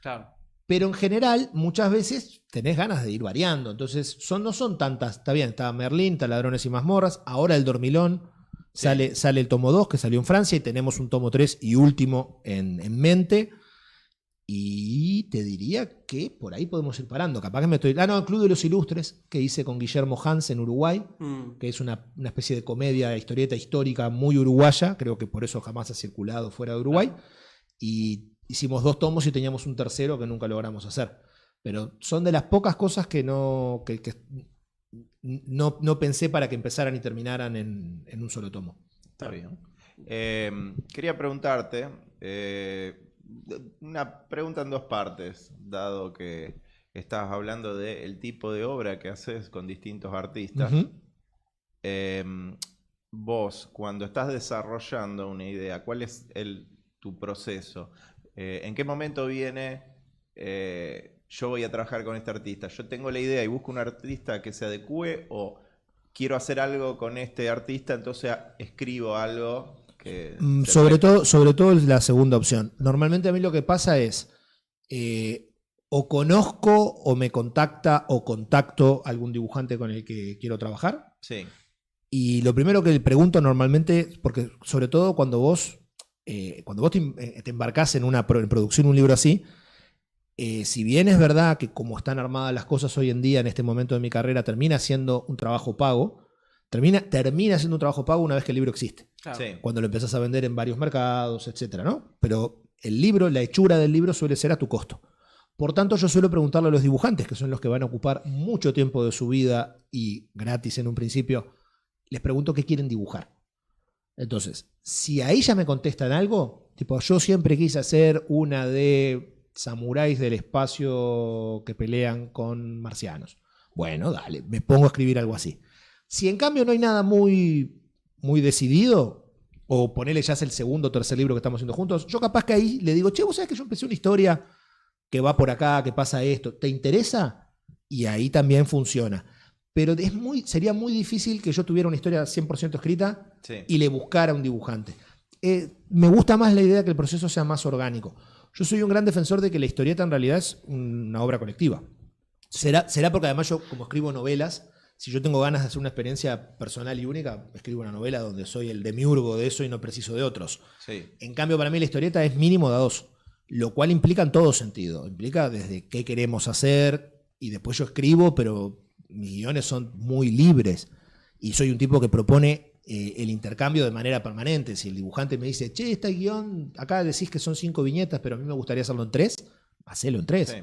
Claro. Pero en general, muchas veces tenés ganas de ir variando. Entonces, no son tantas. Está bien, está Merlín, está Ladrones y Mazmorras. Ahora el Dormilón. Sí. Sale el tomo 2, que salió en Francia, y tenemos un tomo 3 y último en mente. Y te diría que por ahí podemos ir parando. Capaz que me estoy. Ah, no, el Club de los Ilustres, que hice con Guillermo Hans en Uruguay, que es una especie de comedia, historieta histórica muy uruguaya. Creo que por eso jamás ha circulado fuera de Uruguay. Y hicimos 2 tomos y teníamos un tercero que nunca logramos hacer. Pero son de las pocas cosas que no pensé para que empezaran y terminaran en un solo tomo. Está bien. Quería preguntarte, una pregunta en 2 partes, dado que estabas hablando del tipo de obra que haces con distintos artistas. Ujú. Vos, cuando estás desarrollando una idea, ¿cuál es tu proceso? ¿En qué momento viene, yo voy a trabajar con este artista? ¿Yo tengo la idea y busco un artista que se adecue o quiero hacer algo con este artista, entonces escribo algo que... Sobre todo es la segunda opción. Normalmente a mí lo que pasa es o conozco o me contacta o contacto a algún dibujante con el que quiero trabajar. Sí. Y lo primero que le pregunto normalmente, porque sobre todo cuando vos te embarcás en producción un libro así, si bien es verdad que como están armadas las cosas hoy en día en este momento de mi carrera, termina siendo un trabajo pago, termina siendo un trabajo pago una vez que el libro existe. Claro. Sí. Cuando lo empezás a vender en varios mercados, etcétera, ¿no? Pero el libro, la hechura del libro suele ser a tu costo. Por tanto, yo suelo preguntarle a los dibujantes, que son los que van a ocupar mucho tiempo de su vida y gratis en un principio, les pregunto qué quieren dibujar. Entonces, si ahí ya me contestan algo, tipo, yo siempre quise hacer una de samuráis del espacio que pelean con marcianos. Bueno, dale, me pongo a escribir algo así. Si en cambio no hay nada muy, muy decidido, o ponele ya es el segundo o tercer libro que estamos haciendo juntos, yo capaz que ahí le digo, che, vos sabés que yo empecé una historia que va por acá, que pasa esto, ¿te interesa? Y ahí también funciona. Pero sería muy difícil que yo tuviera una historia 100% escrita y le buscara a un dibujante. Me gusta más la idea de que el proceso sea más orgánico. Yo soy un gran defensor de que la historieta en realidad es una obra colectiva. Será porque además yo, como escribo novelas, si yo tengo ganas de hacer una experiencia personal y única, escribo una novela donde soy el demiurgo de eso y no preciso de otros. Sí. En cambio, para mí la historieta es mínimo de a dos, lo cual implica en todo sentido. Implica desde qué queremos hacer y después yo escribo, pero mis guiones son muy libres y soy un tipo que propone el intercambio de manera permanente. Si el dibujante me dice, che, este guión, acá decís que son 5 viñetas, pero a mí me gustaría hacerlo en 3, hacelo en 3. Sí.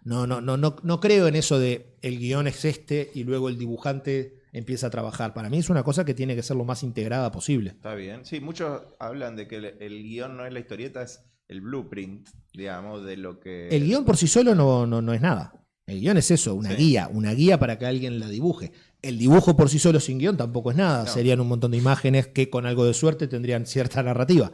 No creo en eso de el guión es este y luego el dibujante empieza a trabajar. Para mí es una cosa que tiene que ser lo más integrada posible. Está bien. Sí, muchos hablan de que el guión no es la historieta, es el blueprint, digamos, de lo que... El guión por sí solo no es nada. El guión es eso, una guía para que alguien la dibuje. El dibujo por sí solo sin guión tampoco es nada. No. Serían un montón de imágenes que con algo de suerte tendrían cierta narrativa.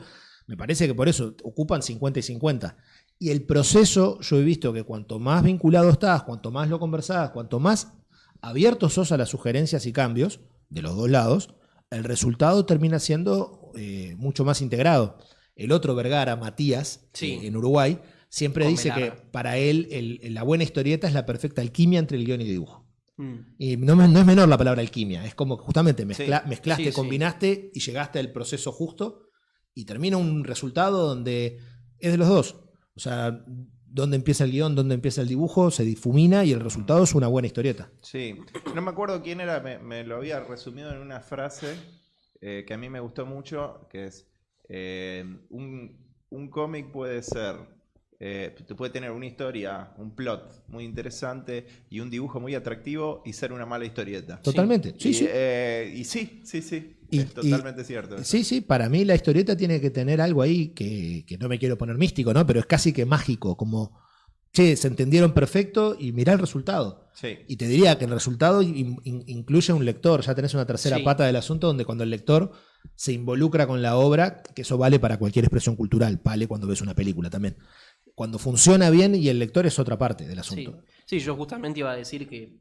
Me parece que por eso ocupan 50 y 50. Y el proceso, yo he visto que cuanto más vinculado estás, cuanto más lo conversás, cuanto más abierto sos a las sugerencias y cambios de los dos lados, el resultado termina siendo mucho más integrado. El otro Vergara, Matías, en Uruguay, siempre dice que para él la buena historieta es la perfecta alquimia entre el guión y el dibujo. Y no es menor la palabra alquimia, es como que justamente mezclaste, combinaste y llegaste al proceso justo y termina un resultado donde es de los dos. O sea, donde empieza el guión, donde empieza el dibujo, se difumina y el resultado es una buena historieta. Sí, no me acuerdo quién era, me lo había resumido en una frase que a mí me gustó mucho, que es un cómic puede ser... puede tener una historia, un plot muy interesante y un dibujo muy atractivo y ser una mala historieta. Totalmente, sí. Es totalmente cierto. Sí, para mí la historieta tiene que tener algo ahí que no me quiero poner místico, ¿no? Pero es casi que mágico, como, che, se entendieron perfecto y mirá el resultado. Sí. Y te diría que el resultado incluye un lector, ya tenés una tercera pata del asunto donde cuando el lector se involucra con la obra, que eso vale para cualquier expresión cultural, vale cuando ves una película también. Cuando funciona bien y el lector es otra parte del asunto. Sí, yo justamente iba a decir que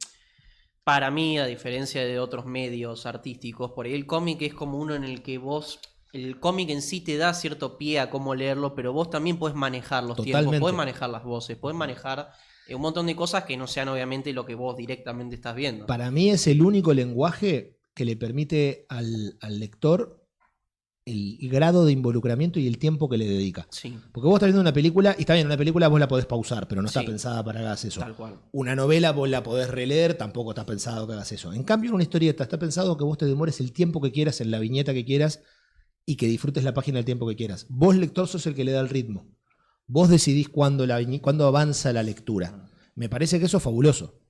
para mí, a diferencia de otros medios artísticos, por ahí el cómic es como uno en el que el cómic en sí te da cierto pie a cómo leerlo, pero vos también podés manejar los tiempos, podés manejar las voces, podés manejar un montón de cosas que no sean obviamente lo que vos directamente estás viendo. Para mí es el único lenguaje que le permite al lector el grado de involucramiento y el tiempo que le dedica. Sí. Porque vos estás viendo una película, y está bien, una película vos la podés pausar, pero no está pensada para que hagas eso. Tal cual. Una novela vos la podés releer, tampoco está pensado que hagas eso. En cambio, en una historieta está pensado que vos te demores el tiempo que quieras, en la viñeta que quieras, y que disfrutes la página el tiempo que quieras. Vos, lector, sos el que le da el ritmo. Vos decidís cuándo avanza la lectura. Me parece que eso es fabuloso.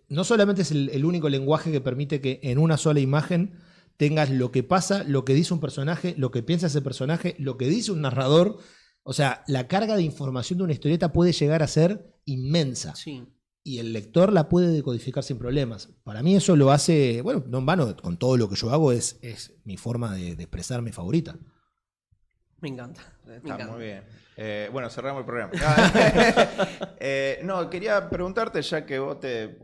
No solamente es el único lenguaje que permite que en una sola imagen tengas lo que pasa, lo que dice un personaje, lo que piensa ese personaje, lo que dice un narrador. O sea, la carga de información de una historieta puede llegar a ser inmensa. Sí. Y el lector la puede decodificar sin problemas. Para mí eso lo hace, bueno, no en vano, con todo lo que yo hago es mi forma de expresarme favorita. Me encanta. Está muy bien. Bueno, cerramos el programa. No, quería preguntarte, ya que vos te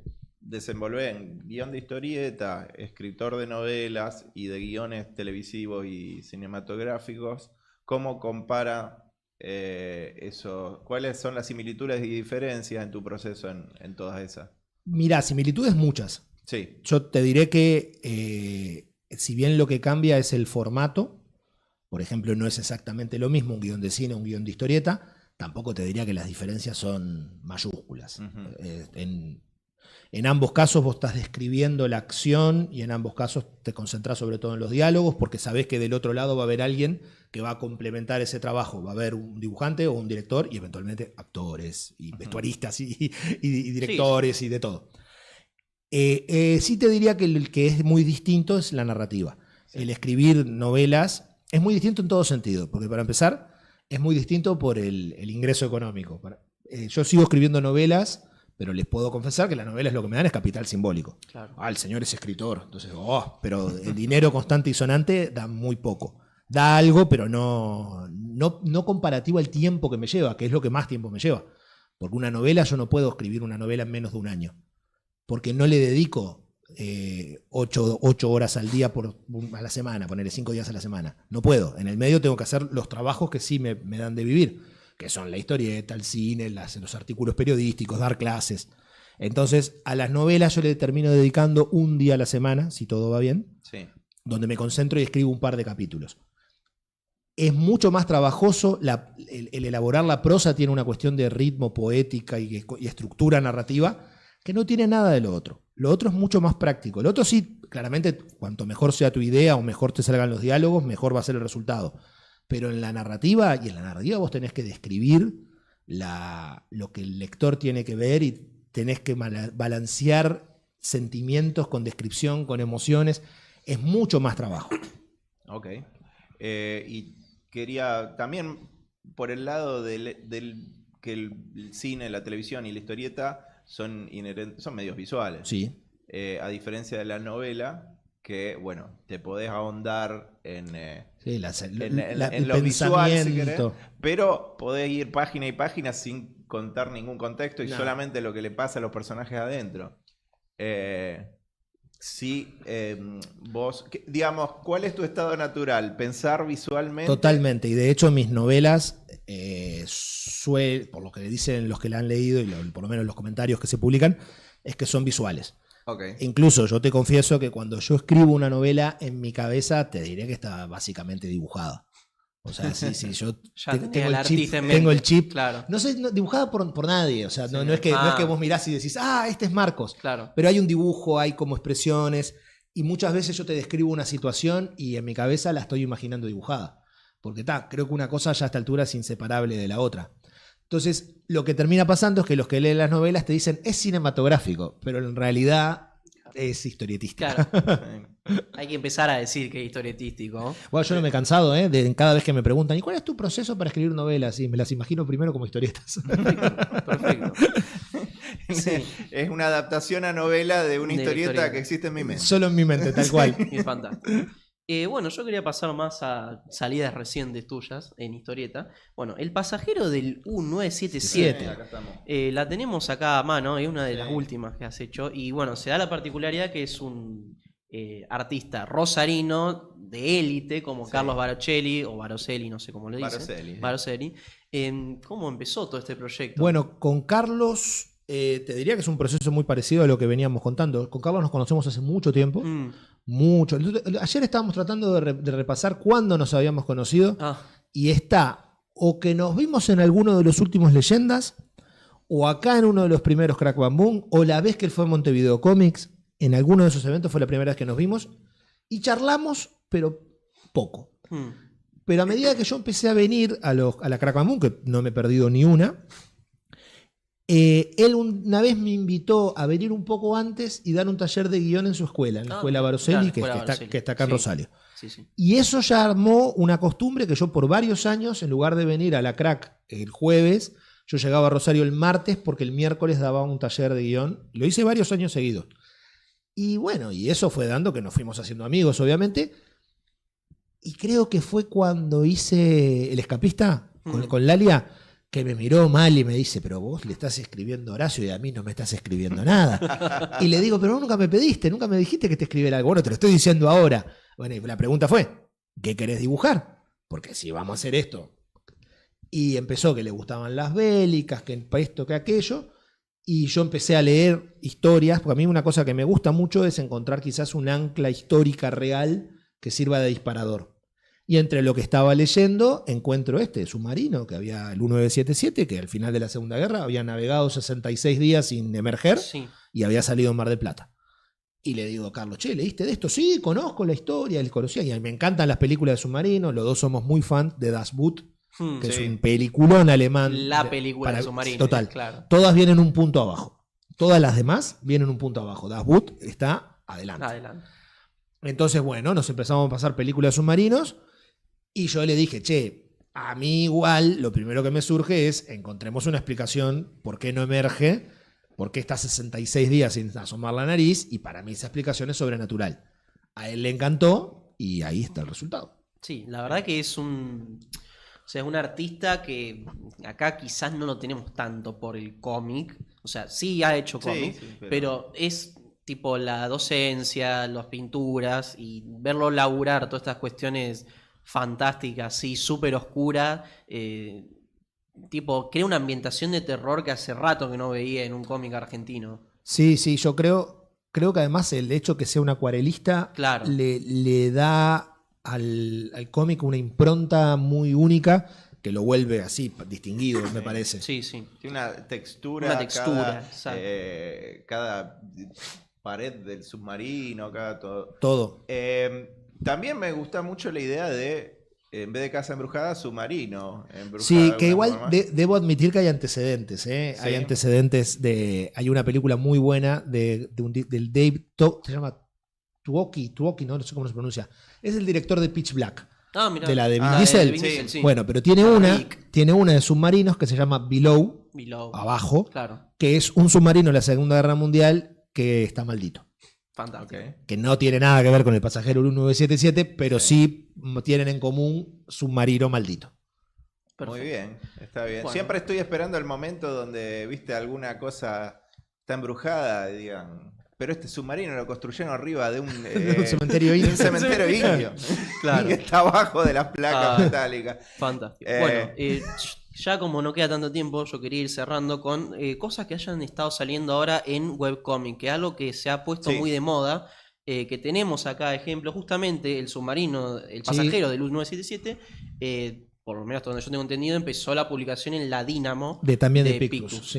desenvolvés en guión de historieta, escritor de novelas y de guiones televisivos y cinematográficos, ¿cómo compara eso? ¿Cuáles son las similitudes y diferencias en tu proceso en todas esas? Mirá, similitudes muchas. Sí. Yo te diré que si bien lo que cambia es el formato, por ejemplo, no es exactamente lo mismo un guión de cine o un guión de historieta, tampoco te diría que las diferencias son mayúsculas. En ambos casos vos estás describiendo la acción y en ambos casos te concentrás sobre todo en los diálogos porque sabés que del otro lado va a haber alguien que va a complementar ese trabajo. Va a haber un dibujante o un director y eventualmente actores y vestuaristas y directores y de todo. Sí te diría que el que es muy distinto es la narrativa. El escribir novelas es muy distinto en todo sentido, porque para empezar es muy distinto por el ingreso económico. Yo sigo escribiendo novelas, pero les puedo confesar que las novelas lo que me dan es capital simbólico. Claro. El señor es escritor, entonces, pero el dinero constante y sonante da muy poco. Da algo, pero no comparativo al tiempo que me lleva, que es lo que más tiempo me lleva. Porque una novela, yo no puedo escribir una novela en menos de un año. Porque no le dedico 8 horas al día a la semana, ponerle 5 días a la semana. No puedo. En el medio tengo que hacer los trabajos que sí me dan de vivir, que son la historieta, el cine, los artículos periodísticos, dar clases. Entonces, a las novelas yo le termino dedicando un día a la semana, si todo va bien, sí, donde me concentro y escribo un par de capítulos. Es mucho más trabajoso, el elaborar la prosa tiene una cuestión de ritmo, poética y estructura narrativa, que no tiene nada de lo otro. Lo otro es mucho más práctico. Lo otro sí, claramente, cuanto mejor sea tu idea o mejor te salgan los diálogos, mejor va a ser el resultado. Pero en la narrativa vos tenés que describir lo que el lector tiene que ver y tenés que balancear sentimientos con descripción, con emociones. Es mucho más trabajo. Ok. Y quería también, por el lado que el cine, la televisión y la historieta son medios visuales. Sí. A diferencia de la novela, que, bueno, te podés ahondar en lo visual, si querés, pero podés ir página y página sin contar ningún contexto y solamente lo que le pasa a los personajes adentro. Vos, digamos, ¿cuál es tu estado natural? ¿Pensar visualmente? Totalmente, y de hecho mis novelas, por lo que le dicen los que la han leído y por lo menos los comentarios que se publican, es que son visuales. Okay. Incluso yo te confieso que cuando yo escribo una novela en mi cabeza te diré que está básicamente dibujada. O sea, si yo tengo el chip, claro. No sé, dibujada por nadie. O sea, no es que vos mirás y decís, este es Marcos. Claro. Pero hay un dibujo, hay como expresiones. Y muchas veces yo te describo una situación y en mi cabeza la estoy imaginando dibujada. Porque creo que una cosa ya a esta altura es inseparable de la otra. Entonces, lo que termina pasando es que los que leen las novelas te dicen es cinematográfico, pero en realidad es historietístico. Claro. Hay que empezar a decir que es historietístico. Bueno, yo no me he cansado de cada vez que me preguntan ¿y cuál es tu proceso para escribir novelas? Y me las imagino primero como historietas. Perfecto. Sí. Es una adaptación a novela de una historieta que existe en mi mente. Solo en mi mente, tal cual. Es fantástico. Bueno, yo quería pasar más a salidas recientes tuyas en historieta. Bueno, El pasajero del U977. La tenemos acá a mano, es una de las últimas que has hecho. Y bueno, se da la particularidad que es un artista rosarino de élite, como Carlos Barocelli, o Barocelli, no sé cómo lo dice. Barocelli. ¿Cómo empezó todo este proyecto? Bueno, con Carlos... te diría que es un proceso muy parecido a lo que veníamos contando. Con Carlos nos conocemos hace mucho tiempo. Mucho. Ayer estábamos tratando de repasar cuándo nos habíamos conocido. Y está o que nos vimos en alguno de los últimos Leyendas, o acá en uno de los primeros Crack Bam Boom, o la vez que él fue a Montevideo Comics. En alguno de esos eventos fue la primera vez que nos vimos. Y charlamos, pero poco. Pero a medida que yo empecé a venir a la Crack Bam Boom, que no me he perdido ni una... él una vez me invitó a venir un poco antes y dar un taller de guión en su escuela, en la escuela Barocelli, que está acá en Rosario. Sí. Y eso ya armó una costumbre que yo por varios años, en lugar de venir a la Crack el jueves, yo llegaba a Rosario el martes porque el miércoles daba un taller de guión. Lo hice varios años seguidos. Y bueno, y eso fue dando que nos fuimos haciendo amigos, obviamente. Y creo que fue cuando hice El Escapista con Lalia, que me miró mal y me dice, pero vos le estás escribiendo a Horacio y a mí no me estás escribiendo nada. Y le digo, pero vos nunca me pediste, nunca me dijiste que te escribiera algo. Bueno, te lo estoy diciendo ahora. Bueno, y la pregunta fue, ¿qué querés dibujar? Porque si vamos a hacer esto. Y empezó que le gustaban las bélicas, que esto, que aquello. Y yo empecé a leer historias, porque a mí una cosa que me gusta mucho es encontrar quizás un ancla histórica real que sirva de disparador. Y entre lo que estaba leyendo, encuentro submarino, que había el 1977, que al final de la Segunda Guerra había navegado 66 días sin emerger y había salido en Mar del Plata. Y le digo a Carlos, che, ¿leíste de esto? Sí, conozco la historia, el conocía. Y me encantan las películas de submarinos, los dos somos muy fans de Das Boot, que es un peliculón alemán. La película de submarino. Total. Claro. Todas vienen un punto abajo. Todas las demás vienen un punto abajo. Das Boot está adelante. Entonces, bueno, nos empezamos a pasar películas de submarinos. Y yo le dije, che, a mí igual lo primero que me surge es encontremos una explicación por qué no emerge, por qué está 66 días sin asomar la nariz, y para mí esa explicación es sobrenatural. A él le encantó y ahí está el resultado. Sí, la verdad que es un artista que acá quizás no lo tenemos tanto por el cómic. O sea, sí ha hecho cómic, pero es tipo la docencia, las pinturas y verlo laburar todas estas cuestiones fantástica, sí, súper oscura, tipo, crea una ambientación de terror que hace rato que no veía en un cómic argentino. Sí, yo creo que además el hecho que sea un acuarelista le da al cómic una impronta muy única que lo vuelve así, distinguido, me parece. Sí. Tiene una textura, cada pared del submarino, cada todo. También me gusta mucho la idea de, en vez de casa embrujada, submarino. Sí, que igual debo admitir que hay antecedentes. ¿Sí? Hay antecedentes hay una película muy buena del Dave, se llama Tuoki, no sé cómo se pronuncia. Es el director de Pitch Black. Mirá. De la de Vin Diesel. Sí. Bueno, pero tiene una de submarinos que se llama Below, abajo, que es un submarino de la Segunda Guerra Mundial que está maldito. Fantástico. Que no tiene nada que ver con el pasajero 1977, pero sí tienen en común submarino maldito. Perfecto. Muy bien, está bien. Bueno. Siempre estoy esperando el momento donde, viste, alguna cosa está embrujada y digan, pero este submarino lo construyeron arriba de un cementerio indio. Un cementerio indio. Claro. Y está abajo de las placas metálicas. Fantástico. Bueno, ya como no queda tanto tiempo, yo quería ir cerrando con cosas que hayan estado saliendo ahora en webcomic, que es algo que se ha puesto muy de moda, que tenemos acá ejemplo, justamente el submarino, el pasajero del 1977, por lo menos donde yo tengo entendido, empezó la publicación en la Dínamo también de Pictus.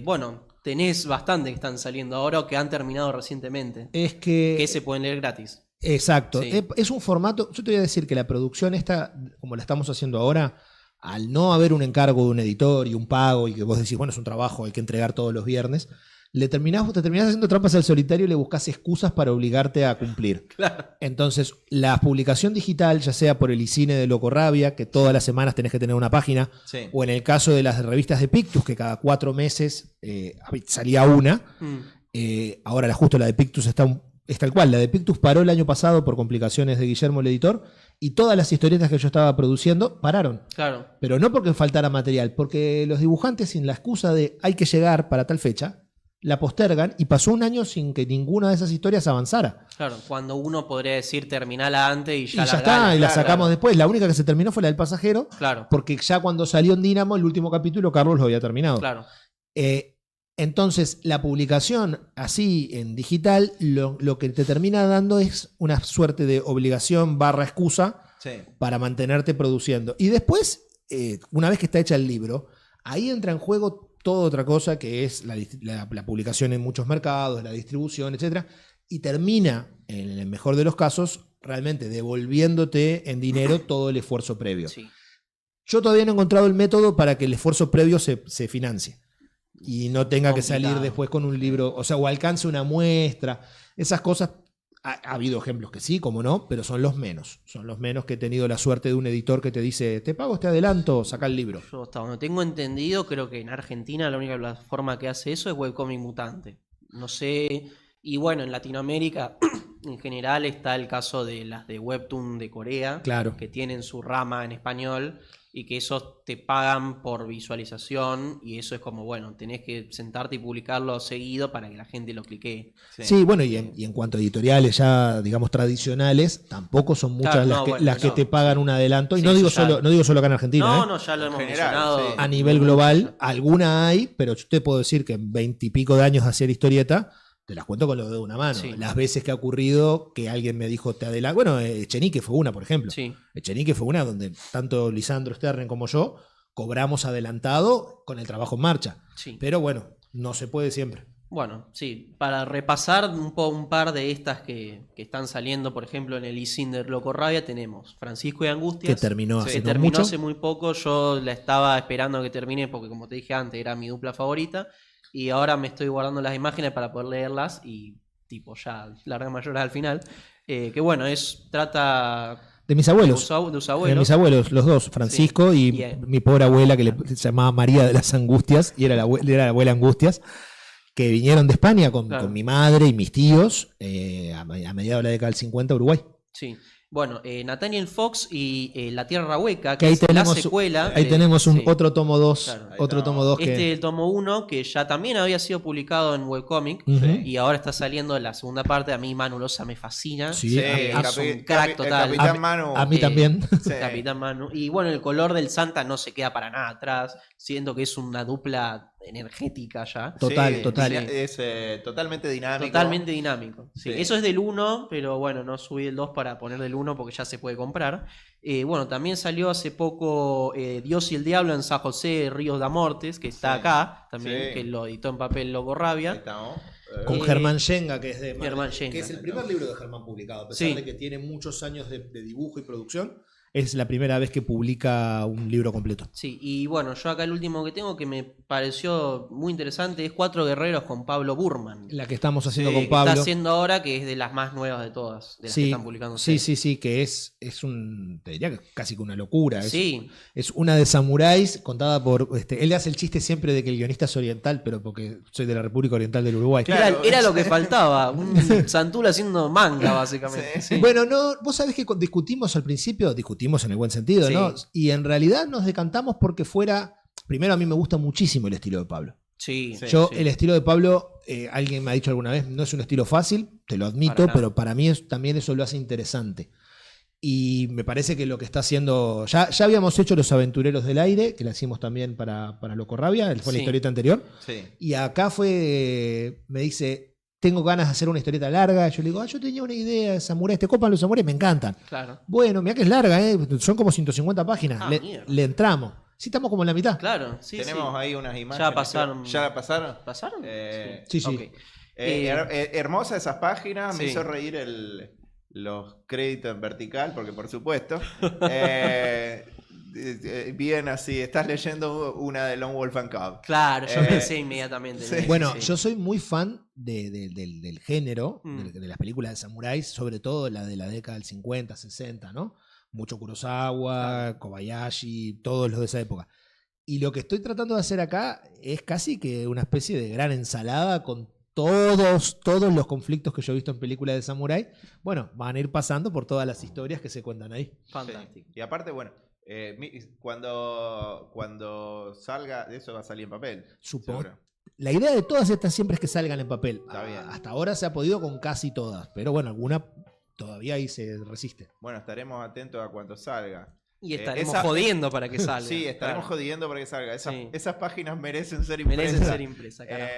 Bueno, tenés bastante que están saliendo ahora o que han terminado recientemente. Es que se pueden leer gratis. Exacto. Es un formato, yo te voy a decir que la producción esta, como la estamos haciendo ahora, al no haber un encargo de un editor y un pago y que vos decís, bueno, es un trabajo, hay que entregar todos los viernes, te terminás haciendo trampas al solitario y le buscas excusas para obligarte a cumplir. Claro. Entonces, la publicación digital, ya sea por el ICINE de Locorrabia, que todas las semanas tenés que tener una página, o en el caso de las revistas de Pictus, que cada 4 meses salía una, ahora justo la de Pictus es tal cual. La de Pictus paró el año pasado por complicaciones de Guillermo el editor, y todas las historietas que yo estaba produciendo pararon. Claro. Pero no porque faltara material, porque los dibujantes, sin la excusa de hay que llegar para tal fecha, la postergan, y pasó un año sin que ninguna de esas historias avanzara. Claro, cuando uno podría decir terminala antes y ya está, y la sacamos después. La única que se terminó fue la del pasajero, claro, porque ya cuando salió en Dínamo el último capítulo, Carlos lo había terminado. Claro. Entonces, la publicación así en digital, lo que te termina dando es una suerte de obligación / excusa para mantenerte produciendo. Y después, una vez que está hecha el libro, ahí entra en juego toda otra cosa, que es la publicación en muchos mercados, la distribución, etc. Y termina, en el mejor de los casos, realmente devolviéndote en dinero todo el esfuerzo previo. Sí. Yo todavía no he encontrado el método para que el esfuerzo previo se financie y no tenga que salir después con un libro, o alcance una muestra. Esas cosas, ha habido ejemplos que sí, como no, pero son los menos que he tenido la suerte de un editor que te dice, te pago este adelanto, saca el libro. Yo hasta donde tengo entendido, creo que en Argentina la única plataforma que hace eso es Webcomic Mutante. No sé, y bueno, en Latinoamérica en general está el caso de las de Webtoon de Corea, claro, que tienen su rama en español. y que esos te pagan por visualización y eso es como, bueno, tenés que sentarte y publicarlo seguido para que la gente lo cliquee. Sí, bueno, y en cuanto a editoriales ya, digamos, tradicionales, tampoco son muchas Claro, las no, que, bueno, las que no. te pagan un adelanto. Y Sí, no digo eso ya- solo, no digo solo acá en Argentina, No, ¿eh? no, ya lo hemos general, mencionado. sí. A nivel global, alguna hay, pero yo te puedo decir que en 20 y pico de años de hacer historieta, te las cuento con lo de una mano. Sí. Las veces que ha ocurrido que alguien me dijo te adelanto. Bueno, Echenique fue una, por ejemplo. Sí. Echenique fue una donde tanto Lisandro Sterren como yo cobramos adelantado con el trabajo en marcha. Sí. Pero bueno, no se puede siempre. Bueno, sí, para repasar un par de estas que están saliendo, por ejemplo, en el eSinder Loco Rabia, tenemos Francisco y Angustias. Que terminó que hace no terminó mucho. hace muy poco. Yo la estaba esperando que termine porque, como te dije antes, era mi dupla favorita. Y ahora me estoy guardando las imágenes para poder leerlas y, tipo, ya larga mayor al final. Que bueno, trata De mis de abuelos. sus De abuelos. mis abuelos, los dos, Francisco Sí. y Bien. mi pobre abuela que se llamaba María de las Angustias y era la abuela Angustias, que vinieron de España Claro. con mi madre y mis tíos a mediados de la década del 50 a Uruguay. Sí. Bueno, Nathaniel Fox y La Tierra Hueca, Que que ahí es la tenemos, secuela. ahí de- tenemos un sí. otro tomo 2, Claro. otro Ahí tomo 2 Este es que... el tomo 1, que ya también había sido publicado en webcomic. Ujú. Y ahora está saliendo la segunda parte. A mí Manu Loza me fascina. Sí, Sí, a- el a- es un capi- crack el total. Capitán Manu. a mí Eh, también. Sí. Capitán Manu. Y bueno, el color del Santa no se queda para nada atrás. Siento que es una dupla energética ya. Total, Sí, total. Es totalmente dinámico. Totalmente dinámico. Sí. Sí. Eso es del 1, pero bueno, no subí el 2 para poner del 1 porque ya se puede comprar. Bueno, también salió hace poco Dios y el Diablo en San José Ríos de Amortes, que está Sí. acá también, Sí. que lo editó en papel Loco Ahí Rabia. estamos. Con Eh, Germán Schenga, que es de Germán Schenga. que es el primer libro de Germán publicado, a pesar Sí. de que tiene muchos años de dibujo y producción, es la primera vez que publica un libro completo. Sí, y bueno, yo acá el último que tengo que me pareció muy interesante es Cuatro Guerreros con Pablo Burman. La que estamos haciendo Sí, con que Pablo. Está haciendo ahora, que es de las más nuevas de todas, de las que Sí, están publicando. sí, que es un, te diría que casi que una locura. Sí, Es una de samuráis contada por, él hace el chiste siempre de que el guionista es oriental, pero porque soy de la República Oriental del Uruguay. Claro. era lo que faltaba. Un Santul haciendo manga, básicamente. Sí. Sí. Bueno, no, vos sabés que discutimos al principio, discutimos en el buen sentido, Sí. ¿no? Y en realidad nos decantamos porque fuera, primero a mí me gusta muchísimo el estilo de Pablo. Sí, Sí. Yo, sí. el estilo de Pablo, alguien me ha dicho alguna vez, no es un estilo fácil, te lo admito, Para nada. pero para mí también eso lo hace interesante. Y me parece que lo que está haciendo. Ya habíamos hecho Los Aventureros del Aire, que la hicimos también para Loco Rabia, fue la Sí. historieta anterior. Sí. Y acá me dice, tengo ganas de hacer una historieta larga. Yo le digo, yo tenía una idea de samuráis, ¿te copan los samuráis? Me encantan. Claro, Bueno, mira que es larga, son como 150 páginas. Ah, le, mierda. le entramos. Sí, estamos como en la mitad. claro. Sí, Tenemos sí. ahí unas imágenes. Ya pasaron. ¿Ya la pasaron? ¿Pasaron? Sí, sí. Ok. Hermosas esas páginas. Me Sí. hizo reír los créditos en vertical, porque por supuesto. Bien así. Estás leyendo una de Lone Wolf and Cub. Claro, yo Eh, pensé inmediatamente. en sí. eso, Bueno, sí. yo soy muy fan del género, Mm. de las películas de samuráis, sobre todo la de la década del 50, 60, ¿no? Mucho Kurosawa, Kobayashi, todos los de esa época. Y lo que estoy tratando de hacer acá es casi que una especie de gran ensalada con todos los conflictos que yo he visto en películas de samurái. Bueno, van a ir pasando por todas las historias que se cuentan ahí. Fantástico. Y aparte, bueno, cuando salga, eso va a salir en papel. Supongo. seguro. La idea de todas estas siempre es que salgan en papel. Está bien. Hasta ahora se ha podido con casi todas, pero bueno, alguna todavía ahí se resiste. Bueno, estaremos atentos a cuando salga. Y estaremos esa- jodiendo para que salga. Sí, estaremos Claro. jodiendo para que salga. Esas, Sí. esas páginas merecen ser impresas. Merecen ser impresas, carajo.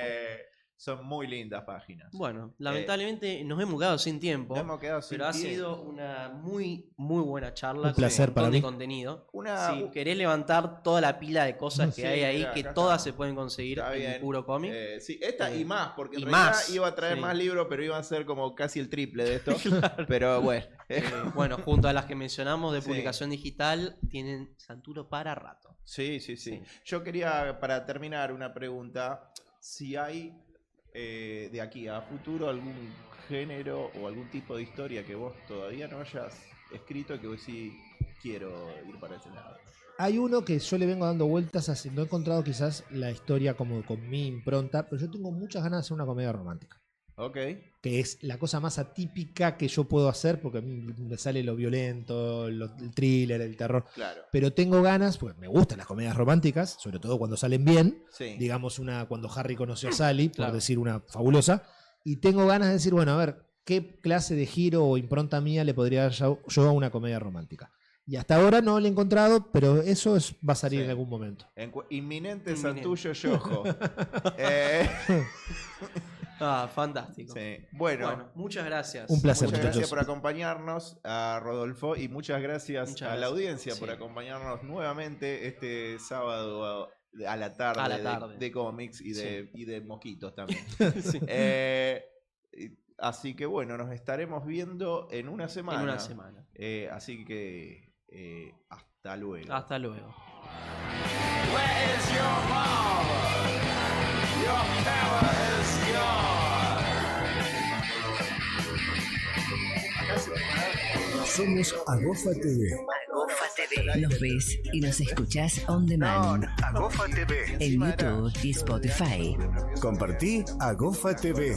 Son muy lindas páginas. Bueno, lamentablemente nos hemos quedado sin tiempo. Nos hemos quedado sin pero ha tiempo. sido una muy, muy buena charla. Un placer con un para montón mí. de contenido. Una- Si querés levantar toda la pila de cosas que Sí, hay ahí, mirá, que acá todas está. se pueden conseguir Está en bien. el puro cómic. Sí, esta y más, porque en y realidad más, iba a traer sí. más libros, pero iban a ser como casi el triple de esto. Pero bueno. Bueno, junto a las que mencionamos de Sí. publicación digital, tienen Santuro para rato. Sí. Sí. Yo quería, para terminar, una pregunta. Si hay de aquí a futuro algún género o algún tipo de historia que vos todavía no hayas escrito y que vos sí quiero ir para ese lado. Hay uno que yo le vengo dando vueltas, no he encontrado quizás la historia como con mi impronta, pero yo tengo muchas ganas de hacer una comedia romántica. Ok. que es la cosa más atípica que yo puedo hacer, porque a mí me sale lo violento, el thriller, el terror. Claro. Pero tengo ganas, porque me gustan las comedias románticas, sobre todo cuando salen bien. Sí. Digamos, cuando Harry conoció a Sally, por Claro. decir una fabulosa. Y tengo ganas de decir, bueno, a ver, ¿qué clase de giro o impronta mía le podría dar yo a una comedia romántica? Y hasta ahora no lo he encontrado, pero eso va a salir Sí. en algún momento. Inminente Inminente. Santuyo Yojo. Fantástico. Sí. Bueno, muchas gracias. Un placer, muchas muchachos. gracias por acompañarnos a Rodolfo y muchas gracias Muchas a la gracias. audiencia por Sí. acompañarnos nuevamente este sábado a la tarde, A la tarde. de cómics y de mosquitos también. Sí. Así que bueno, nos estaremos viendo en una semana. En una semana. Así que hasta luego. Hasta luego. Where is your power? Your power is gone. Somos Agofa TV. Agofa TV. Nos ves y nos escuchás on demand. Agofa TV. En YouTube y Spotify. Compartí Agofa TV.